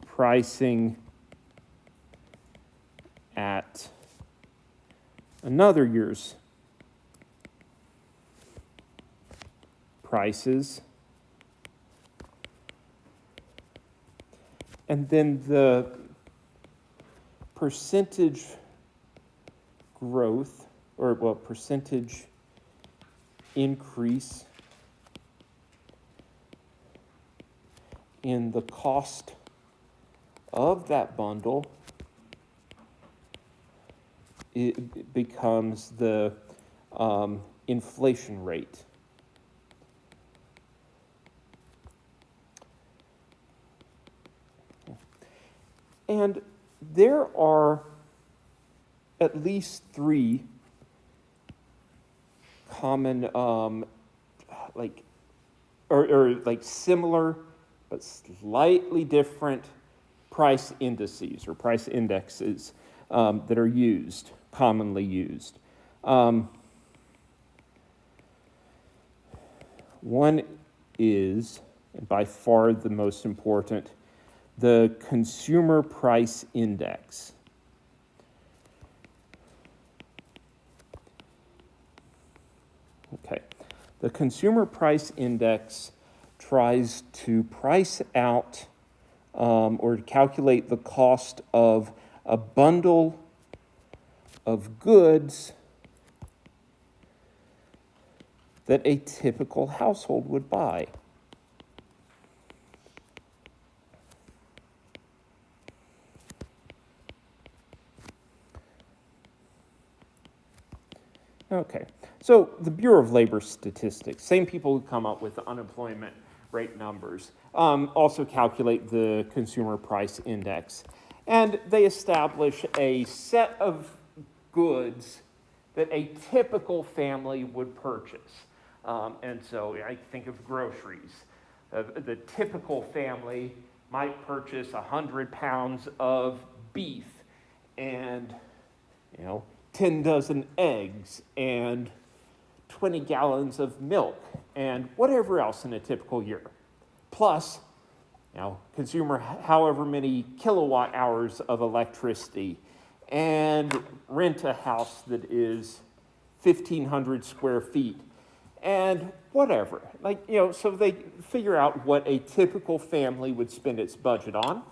pricing at another year's prices. And then the percentage growth, percentage increase in the cost of that bundle, it becomes the inflation rate. And there are at least three common, similar but slightly different price indices or price indexes that are used, commonly used. One is, and by far the most important, the Consumer Price Index. Okay, the Consumer Price Index tries to price out or to calculate the cost of a bundle of goods that a typical household would buy. Okay, so the Bureau of Labor Statistics, same people who come up with the unemployment rate numbers, also calculate the Consumer Price Index. And they establish a set of goods that a typical family would purchase. And so I think of groceries. The typical family might purchase 100 pounds of beef and, 10 dozen eggs and 20 gallons of milk and whatever else in a typical year. Plus, consumer however many kilowatt hours of electricity and rent a house that is 1,500 square feet and whatever. So they figure out what a typical family would spend its budget on,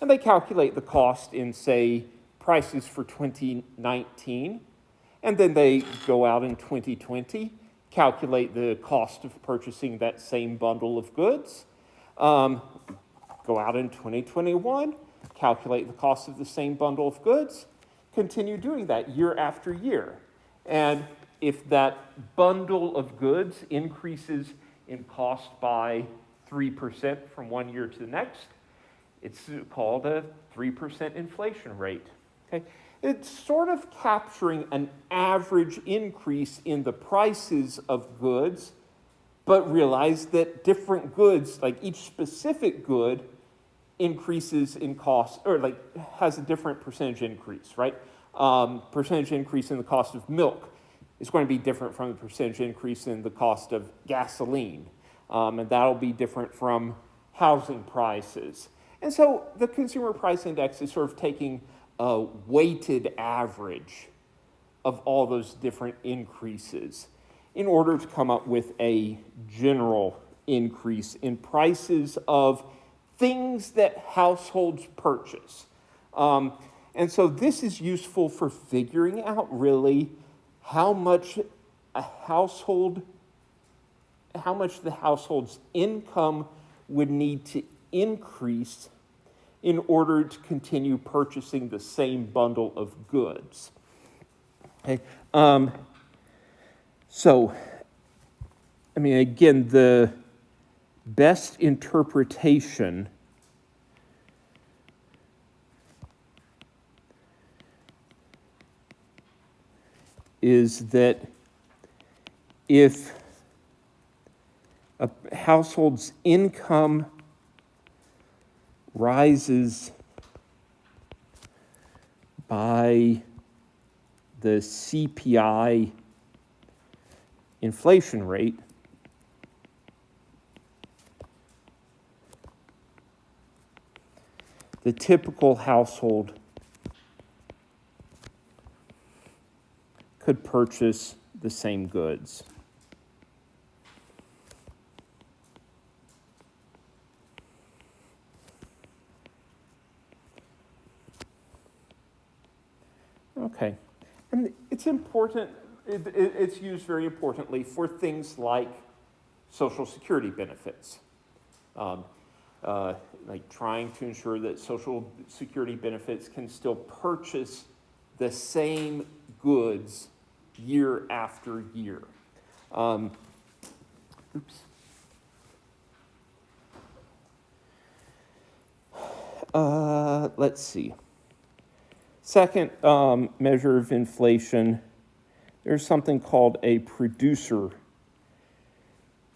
and they calculate the cost in, say, prices for 2019, and then they go out in 2020, calculate the cost of purchasing that same bundle of goods, go out in 2021, calculate the cost of the same bundle of goods, continue doing that year after year. And if that bundle of goods increases in cost by 3% from one year to the next, it's called a 3% inflation rate. Okay? It's sort of capturing an average increase in the prices of goods, but realize that different goods, like each specific good, increases in cost, or has a different percentage increase, right? Percentage increase in the cost of milk is going to be different from the percentage increase in the cost of gasoline. And that'll be different from housing prices. And so the consumer price index is sort of taking a weighted average of all those different increases in order to come up with a general increase in prices of things that households purchase. And so this is useful for figuring out really how much the household's income would need to increase in order to continue purchasing the same bundle of goods. Okay. Again, the best interpretation is that if a household's income rises by the CPI inflation rate, the typical household could purchase the same goods. Okay, and it's important, it's used very importantly for things like Social Security benefits. Like trying to ensure that Social Security benefits can still purchase the same goods year after year. Let's see. Second measure of inflation, there's something called a producer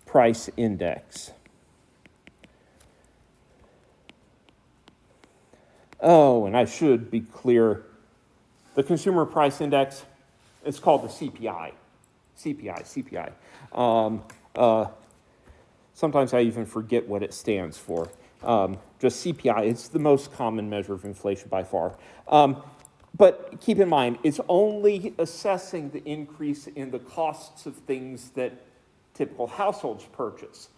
price index. Oh, and I should be clear, the consumer price index, it's called the CPI. CPI. Sometimes I even forget what it stands for. Just CPI, it's the most common measure of inflation by far. But keep in mind, it's only assessing the increase in the costs of things that typical households purchase.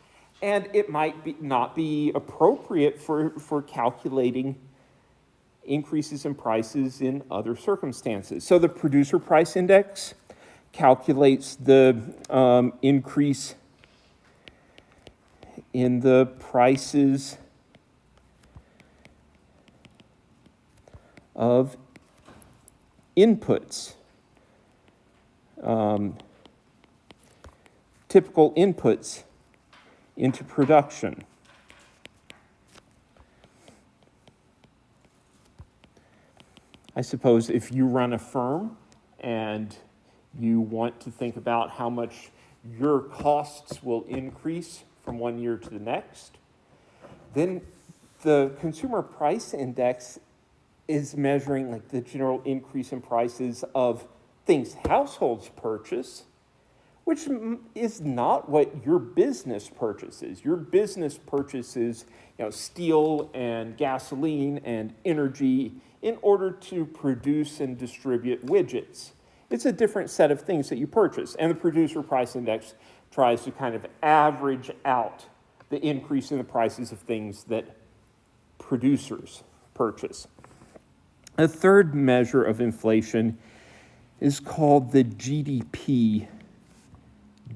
And it might not be appropriate for calculating increases in prices in other circumstances. So the producer price index calculates the increase in the prices of inputs, typical inputs into production. I suppose if you run a firm and you want to think about how much your costs will increase from one year to the next, then the consumer price index is measuring like the general increase in prices of things households purchase, which is not what your business purchases. Your business purchases, steel and gasoline and energy in order to produce and distribute widgets. It's a different set of things that you purchase, and the producer price index tries to kind of average out the increase in the prices of things that producers purchase. A third measure of inflation is called the GDP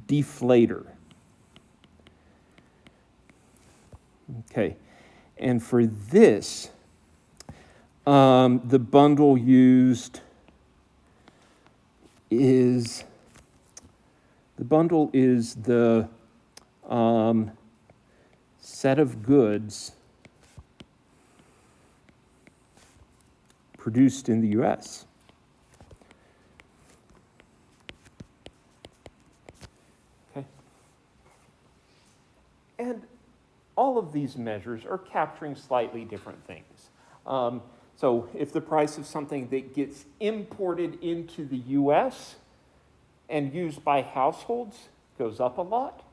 deflator. Okay, and for this, the bundle used is the set of goods produced in the U.S. Okay. And all of these measures are capturing slightly different things. So if the price of something that gets imported into the U.S. and used by households goes up a lot,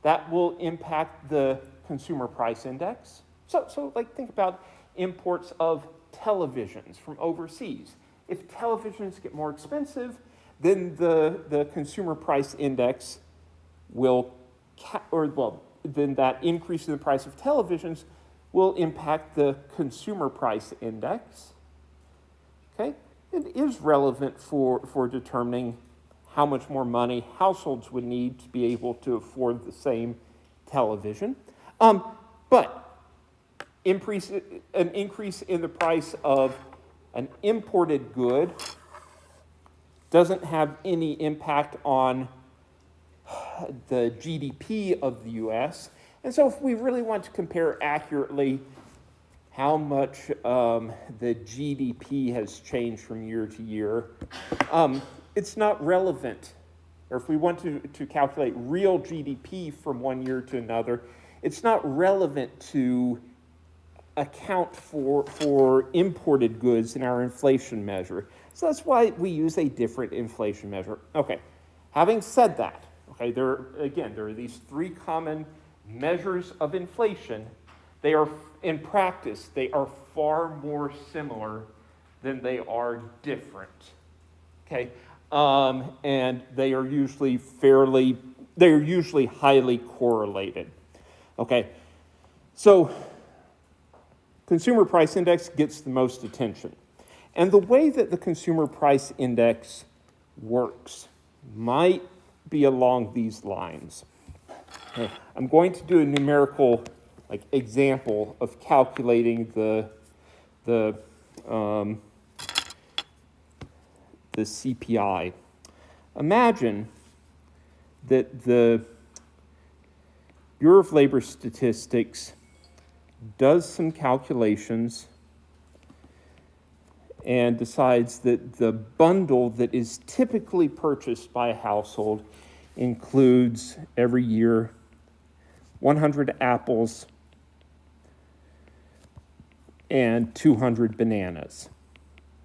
that will impact the consumer price index. So like think about imports of televisions from overseas. If televisions get more expensive, then the consumer price index will, then that increase in the price of televisions will impact the consumer price index. Okay, it is relevant for determining how much more money households would need to be able to afford the same television. But an increase in the price of an imported good doesn't have any impact on the GDP of the U.S. And so if we really want to compare accurately how much the GDP has changed from year to year, it's not relevant. Or if we want to calculate real GDP from one year to another, it's not relevant to account for imported goods in our inflation measure. So that's why we use a different inflation measure. Okay, having said that, okay, there are these three common measures of inflation. They are, in practice, they are far more similar than they are different. Okay, and they are usually highly correlated. Okay, so consumer price index gets the most attention. And the way that the consumer price index works might be along these lines. Okay. I'm going to do a numerical example of calculating the CPI. Imagine that the Bureau of Labor Statistics does some calculations and decides that the bundle that is typically purchased by a household includes every year 100 apples and 200 bananas.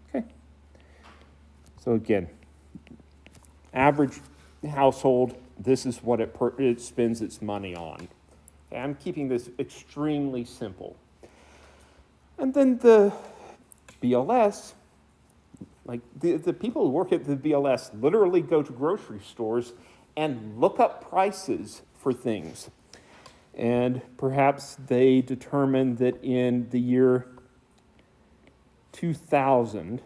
Okay. So again, average household, this is what it spends its money on. Okay, I'm keeping this extremely simple. And then the BLS, the people who work at the BLS literally go to grocery stores and look up prices for things. And perhaps they determine that in the year 2000,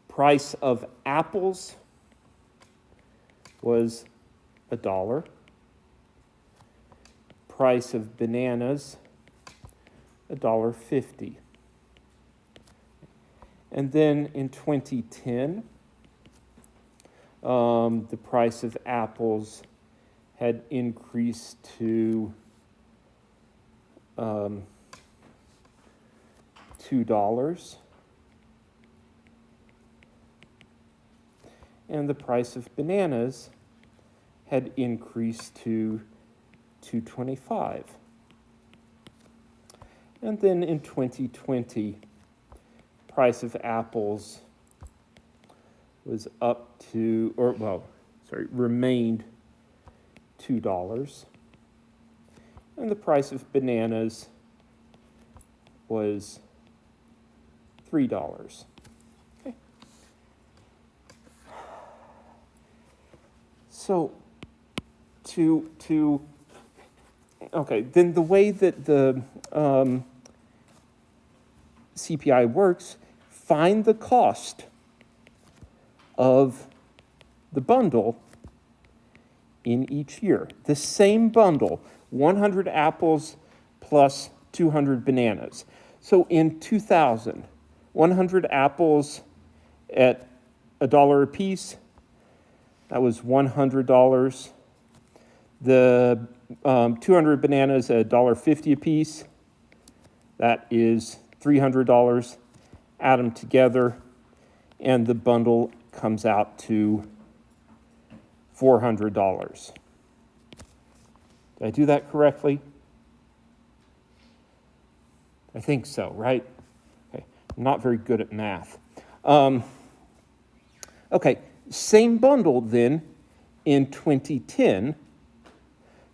price of apples was $1. Price of bananas, $1.50. And then in 2010, the price of apples had increased to $2. And the price of bananas had increased to $2.25. And then in 2020, price of apples was remained $2. And the price of bananas was $3. Okay. So okay, then the way that the CPI works, find the cost of the bundle in each year. The same bundle, 100 apples plus 200 bananas. So in 2000, 100 apples at $1 a piece, that was $100. The 200 bananas at $1.50 a piece, that is $300. Add them together, and the bundle comes out to $400. Did I do that correctly? I think so, right? Okay. I'm not very good at math. Okay, same bundle then in 2010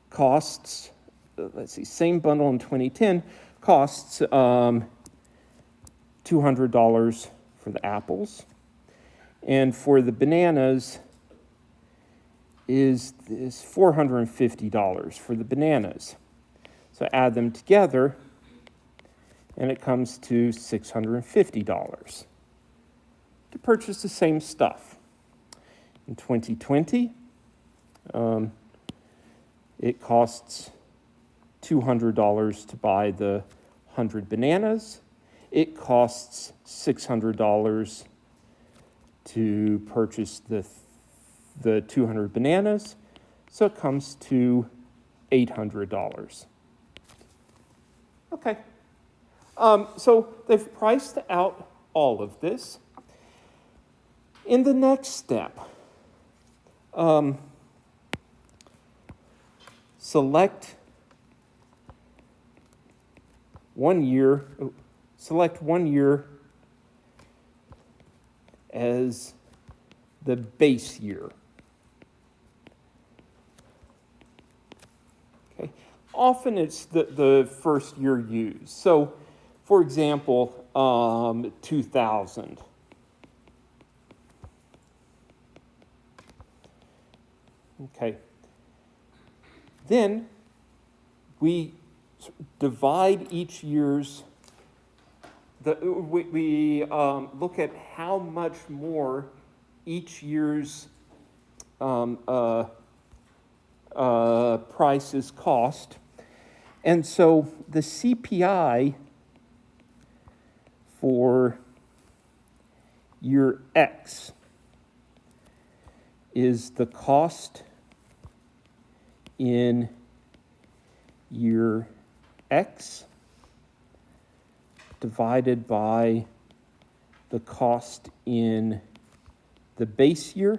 costs, same bundle in 2010 costs $200 for the apples. And for the bananas is $450 for the bananas. So add them together, and it comes to $650 to purchase the same stuff. In 2020, it costs $200 to buy the 100 bananas. It costs $600 to purchase the 200 bananas, so it comes to $800. Okay. So they've priced out all of this. In the next step, select one year as the base year. Okay. Often it's the first year used. So, for example, 2000. Okay. Then we divide each year's. We look at how much more each year's prices cost, and so the CPI for year X is the cost in year X divided by the cost in the base year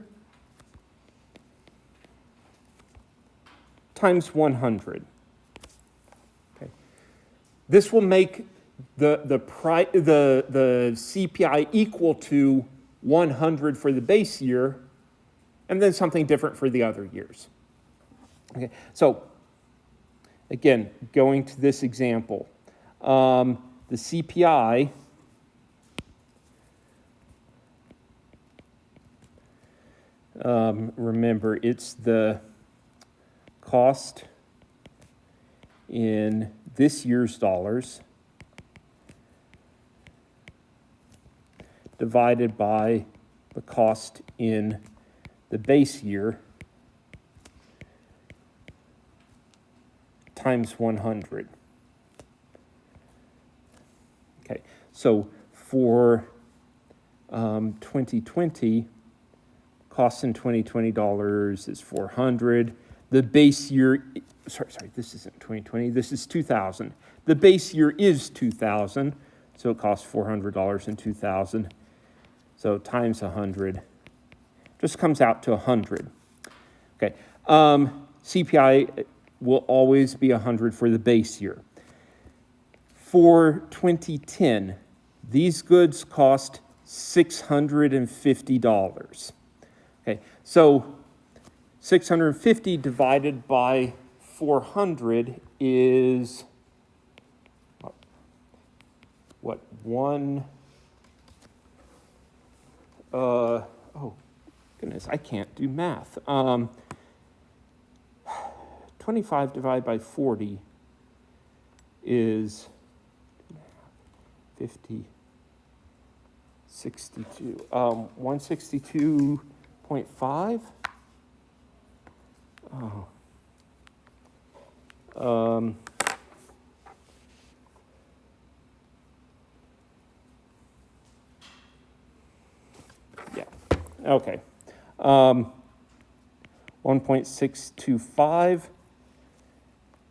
times 100. Okay. This will make the CPI equal to 100 for the base year, and then something different for the other years. Okay. So again, going to this example, the CPI remember, it's the cost in this year's dollars divided by the cost in the base year times 100. Okay, so for 2020, cost in 2020 dollars is 400. The base year, sorry, this isn't 2020, this is 2000. The base year is 2000, so it costs $400 in 2000. So times 100, just comes out to 100. Okay, CPI will always be 100 for the base year. For 2010, these goods cost $650. Okay, so 650 divided by 400 is what, oh, goodness, I can't do math. 25 divided by 40 is 50, 62. 162.5? Oh. Yeah, okay. 1.625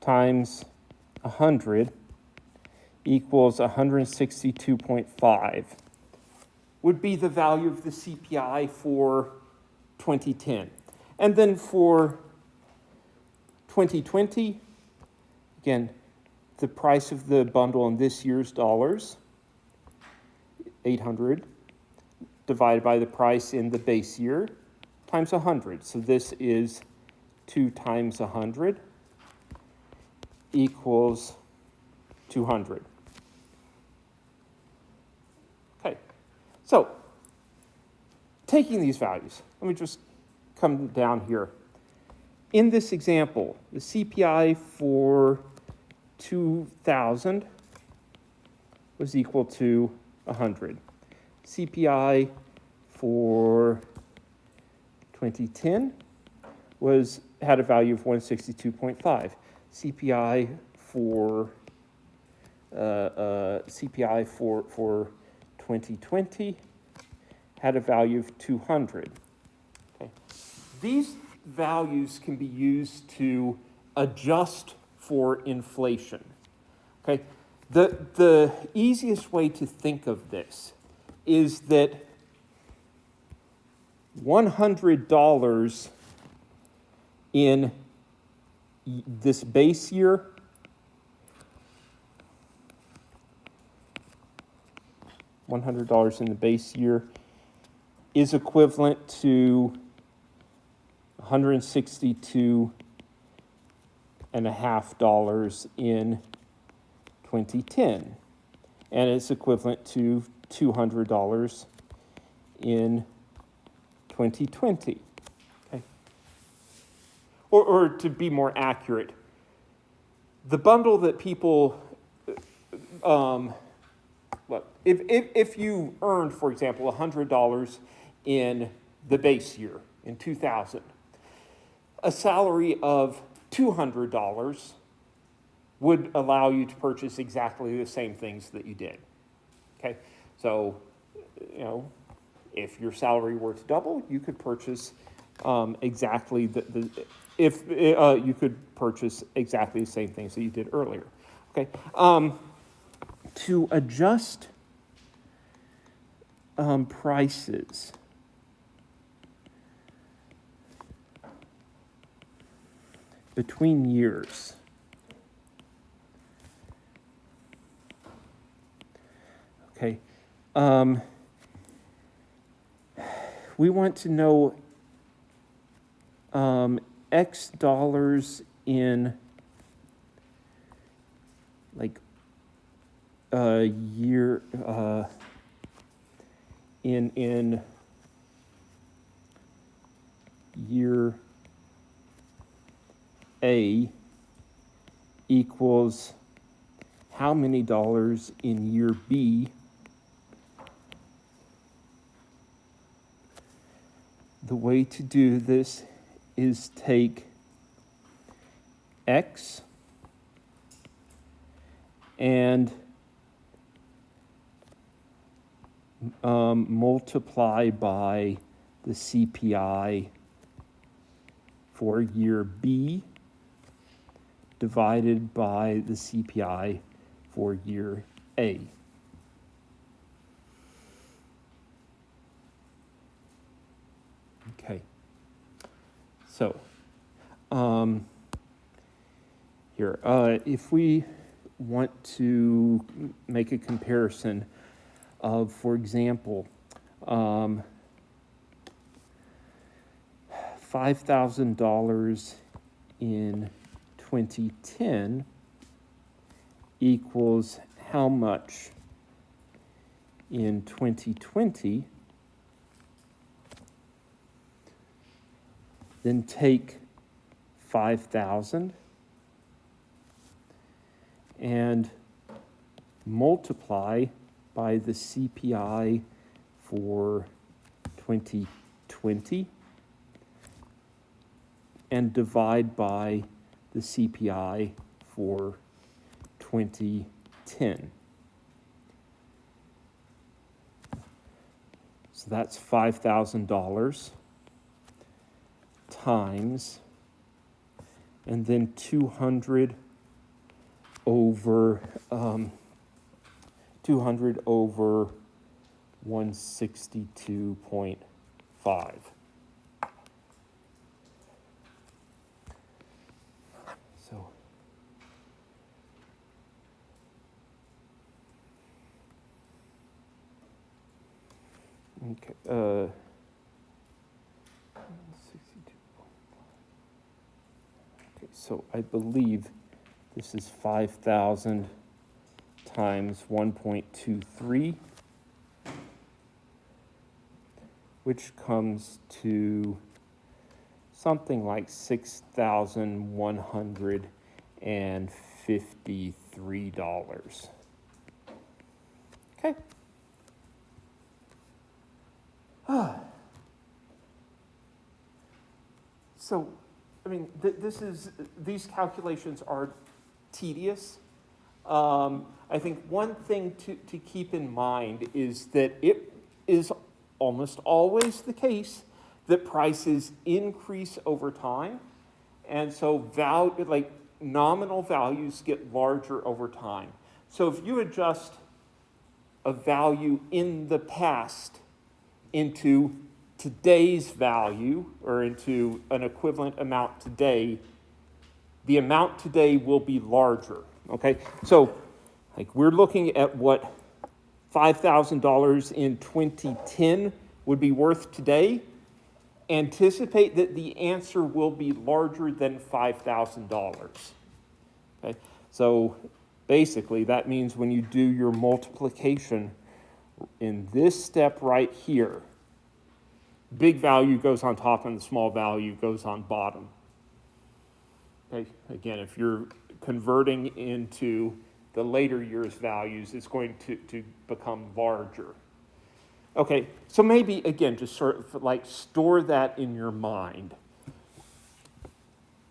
times 100 equals 162.5 would be the value of the CPI for 2010. And then for 2020, again, the price of the bundle in this year's dollars, 800, divided by the price in the base year, times 100. So this is 2 times 100 equals 200. Okay, so taking these values, let me just come down here. In this example, the CPI for 2000 was equal to 100. CPI for 2010 had a value of 162.5. CPI for 2020 had a value of 200. Okay. These values can be used to adjust for inflation. Okay. The easiest way to think of this is that $100 in this base year $100 in the base year is equivalent to $162.50 in 2010, and it's equivalent to $200 in 2020. Okay. Or to be more accurate, the bundle that people, if you earned, for example, $100 in the base year in 2000, a salary of $200 would allow you to purchase exactly the same things that you did. Okay, so if your salary were to double, you could purchase exactly you could purchase exactly the same things that you did earlier. Okay, to adjust prices. Between years. Okay. We want to know X dollars in year in year A equals how many dollars in year B. The way to do this is take X and multiply by the CPI for year B divided by the CPI for year A. Okay, so here, if we want to make a comparison of, for example, $5,000 in 2010 equals how much in 2020, then take 5,000 and multiply by the CPI for 2020 and divide by the CPI for 2010. So that's $5,000 times, and then 200 over 162.5. So okay, 62. Okay, so I believe this is 5,000 times 1.23, which comes to something like $6,153. Okay. So, I mean, these calculations are tedious. I think one thing to keep in mind is that it is almost always the case that prices increase over time, and so nominal values get larger over time. So if you adjust a value in the past into today's value, or into an equivalent amount today, the amount today will be larger, okay? So, like, we're looking at what $5,000 in 2010 would be worth today. Anticipate that the answer will be larger than $5,000, okay? So, basically, that means when you do your multiplication in this step right here, big value goes on top and the small value goes on bottom. Okay. Again, if you're converting into the later year's values, it's going to become larger. Okay, so maybe, again, just sort of like store that in your mind.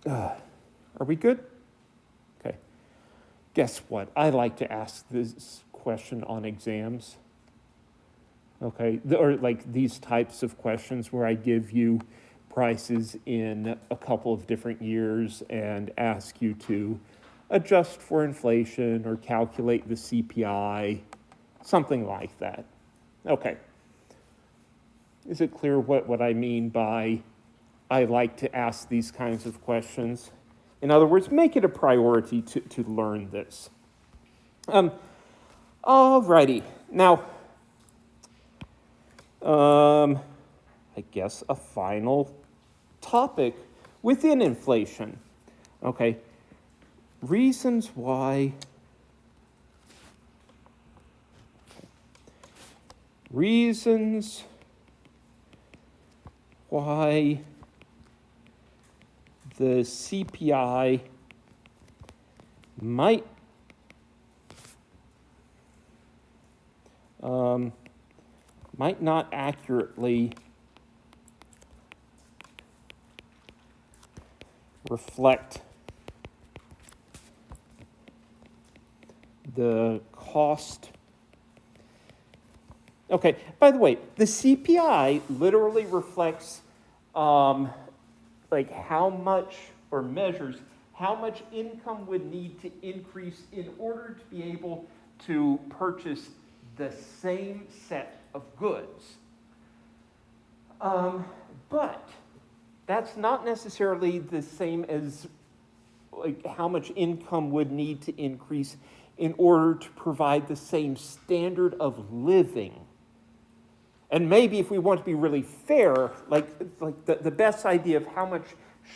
Are we good? Okay. Guess what? I like to ask this question on exams. Okay, or like these types of questions where I give you prices in a couple of different years and ask you to adjust for inflation or calculate the CPI, something like that. Okay. Is it clear what I mean by I like to ask these kinds of questions? In other words, make it a priority to learn this. Alrighty. Now, I guess a final topic within inflation. Okay. Reasons why the CPI might not accurately reflect the cost. Okay, by the way, the CPI literally reflects like how much, or measures how much income would need to increase in order to be able to purchase the same set of goods. But that's not necessarily the same as like how much income would need to increase in order to provide the same standard of living. And maybe if we want to be really fair, like the best idea of how much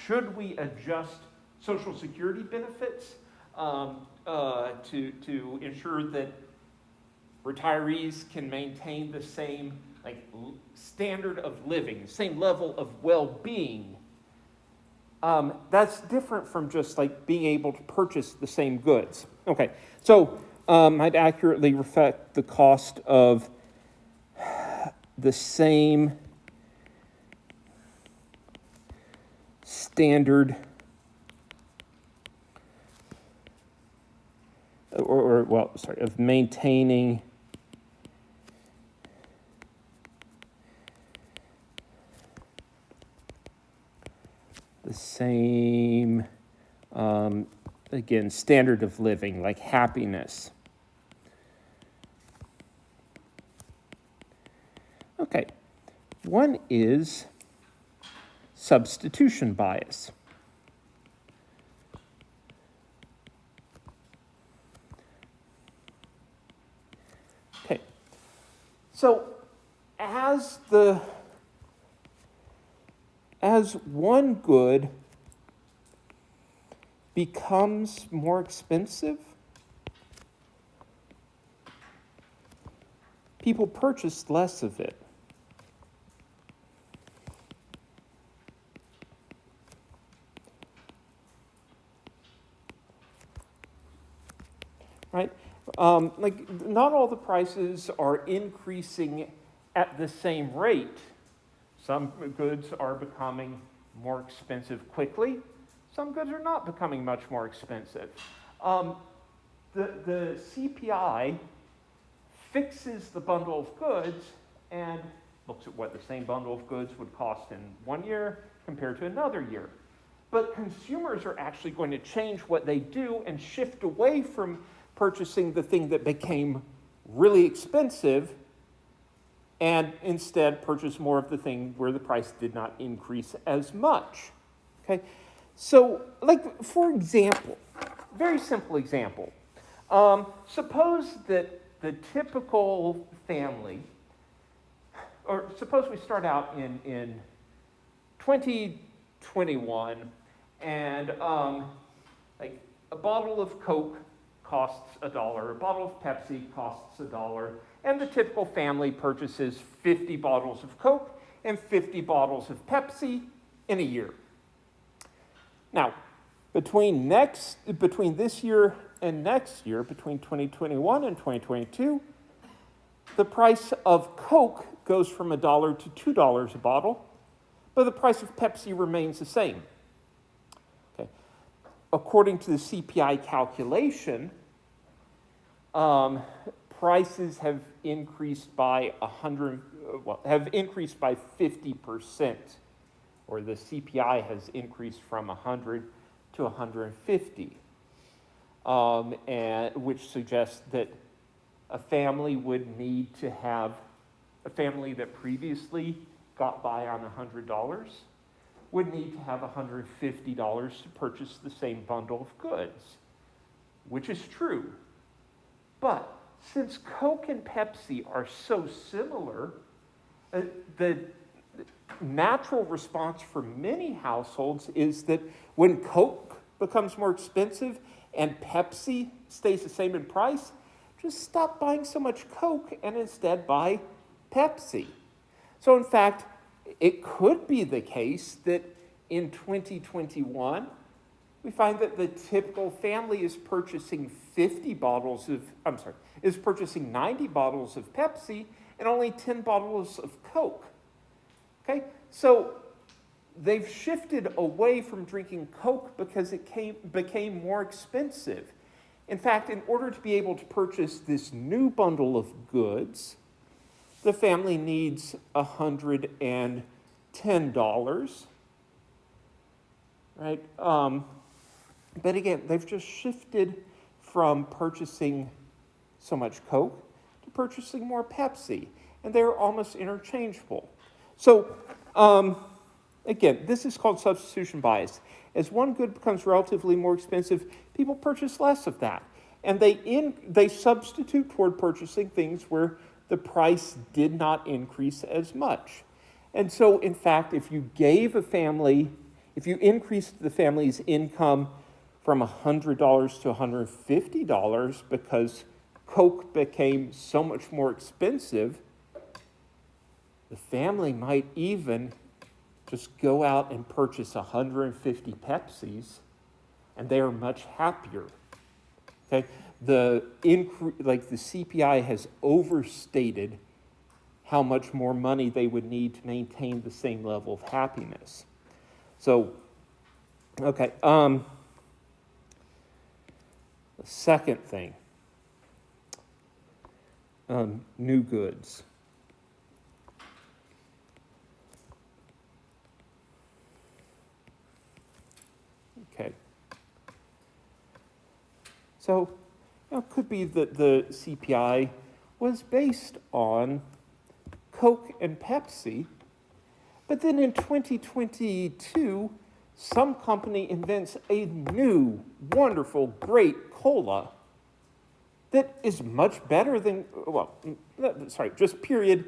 should we adjust Social Security benefits to ensure that retirees can maintain the same standard of living, same level of well-being, That's different from just like being able to purchase the same goods. Okay, so I'd accurately reflect the cost of the same standard of maintaining the same, again, standard of living, like happiness. Okay, one is substitution bias. Okay, so as one good becomes more expensive, people purchase less of it. Right? Like, not all the prices are increasing at the same rate. Some goods are becoming more expensive quickly. Some goods are not becoming much more expensive. The CPI fixes the bundle of goods and looks at what the same bundle of goods would cost in 1 year compared to another year. But consumers are actually going to change what they do and shift away from purchasing the thing that became really expensive and instead purchase more of the thing where the price did not increase as much. Okay, so like, for example, very simple example, suppose that the typical family, or suppose we start out in 2021 and like a bottle of Coke costs $1, a bottle of Pepsi costs $1, and the typical family purchases 50 bottles of Coke and 50 bottles of Pepsi in a year. Now, between this year and next year, between 2021 and 2022, the price of Coke goes from $1 to $2 a bottle, but the price of Pepsi remains the same. Okay. According to the CPI calculation, prices have increased by 50%, or the CPI has increased from 100 to 150, and which suggests that a family that previously got by on $100 would need to have $150 to purchase the same bundle of goods, which is true. But since Coke and Pepsi are so similar, the natural response for many households is that when Coke becomes more expensive and Pepsi stays the same in price, just stop buying so much Coke and instead buy Pepsi. So in fact, it could be the case that in 2021, we find that the typical family is purchasing 90 bottles of Pepsi and only 10 bottles of Coke. Okay, so they've shifted away from drinking Coke because it became more expensive. In fact, in order to be able to purchase this new bundle of goods, the family needs $110, right? But again, they've just shifted from purchasing so much Coke to purchasing more Pepsi, and they're almost interchangeable. So, again, this is called substitution bias. As one good becomes relatively more expensive, people purchase less of that, and they substitute toward purchasing things where the price did not increase as much. And so, in fact, if you increased the family's income from $100 to $150 because Coke became so much more expensive, the family might even just go out and purchase 150 Pepsis, and they are much happier. Okay, the CPI has overstated how much more money they would need to maintain the same level of happiness. So, okay. The second thing, new goods. Okay. So, it could be that the CPI was based on Coke and Pepsi, but then in 2022, some company invents a new, wonderful, great cola that is much better than, just period,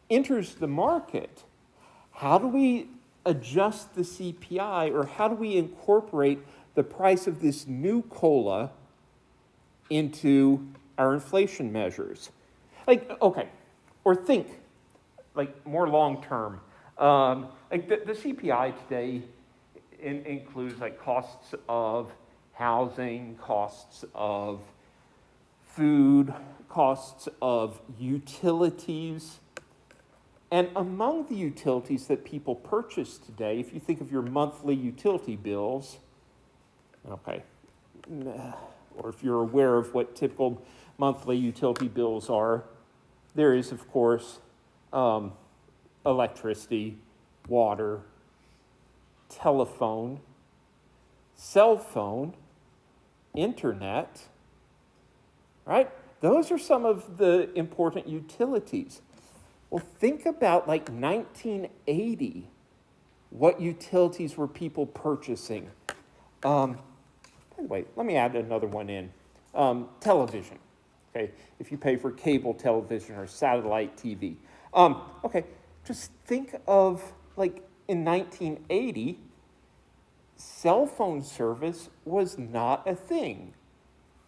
enters the market. How do we adjust the CPI, or how do we incorporate the price of this new cola into our inflation measures? Or think, more long-term. The CPI today includes costs of housing, costs of food, costs of utilities. And among the utilities that people purchase today, if you think of your monthly utility bills, or if you're aware of what typical monthly utility bills are, there is, of course, electricity, water, telephone, cell phone, internet, right? Those are some of the important utilities. Well, think about 1980, what utilities were people purchasing? Anyway, let me add another one in. Television, okay? If you pay for cable television or satellite TV. Just think of, in 1980, cell phone service was not a thing.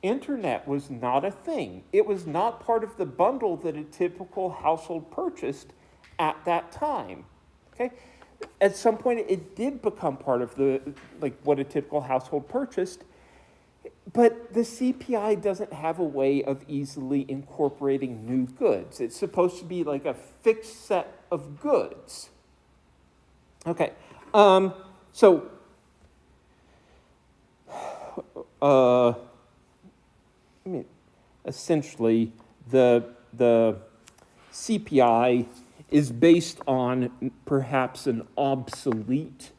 Internet was not a thing. It was not part of the bundle that a typical household purchased at that time, okay? At some point, it did become part of the, what a typical household purchased, but the CPI doesn't have a way of easily incorporating new goods. It's supposed to be a fixed set of goods. Okay, essentially, the CPI is based on perhaps an obsolete,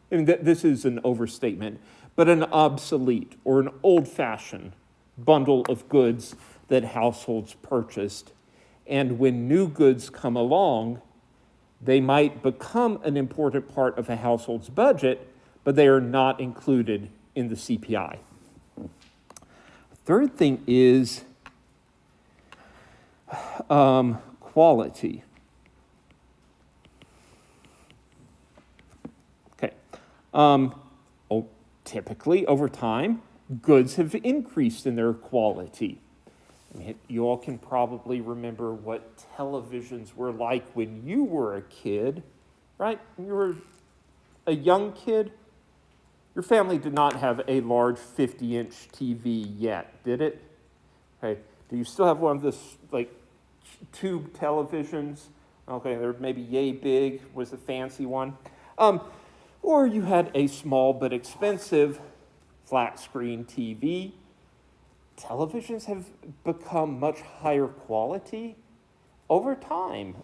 this is an overstatement, but an obsolete or an old-fashioned bundle of goods that households purchased. And when new goods come along, they might become an important part of a household's budget, but they are not included in the CPI. Third thing is quality. Okay. Typically, over time, goods have increased in their quality. You all can probably remember what televisions were like when you were a kid, right? When you were a young kid, your family did not have a large 50-inch TV yet, did it? Okay. Do you still have one of those, tube televisions? Okay, they're maybe yay big, was the fancy one. Or you had a small but expensive flat screen TV. Televisions have become much higher quality over time.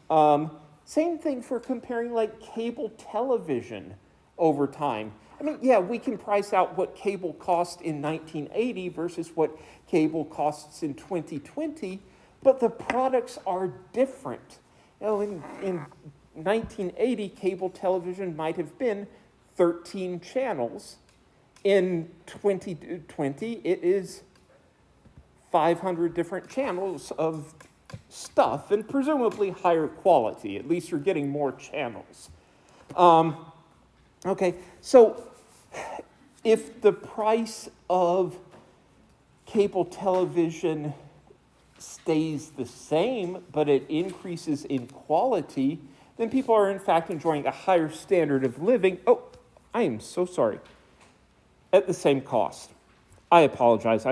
Same thing for comparing cable television over time. We can price out what cable cost in 1980 versus what cable costs in 2020, but the products are different. In 1980, cable television might have been 13 channels. In 2020, it is 500 different channels of stuff, and presumably higher quality. At least you're getting more channels. Okay, so if the price of cable television stays the same, but it increases in quality, then people are in fact enjoying a higher standard of living. Oh, I am so sorry. At the same cost. I apologize.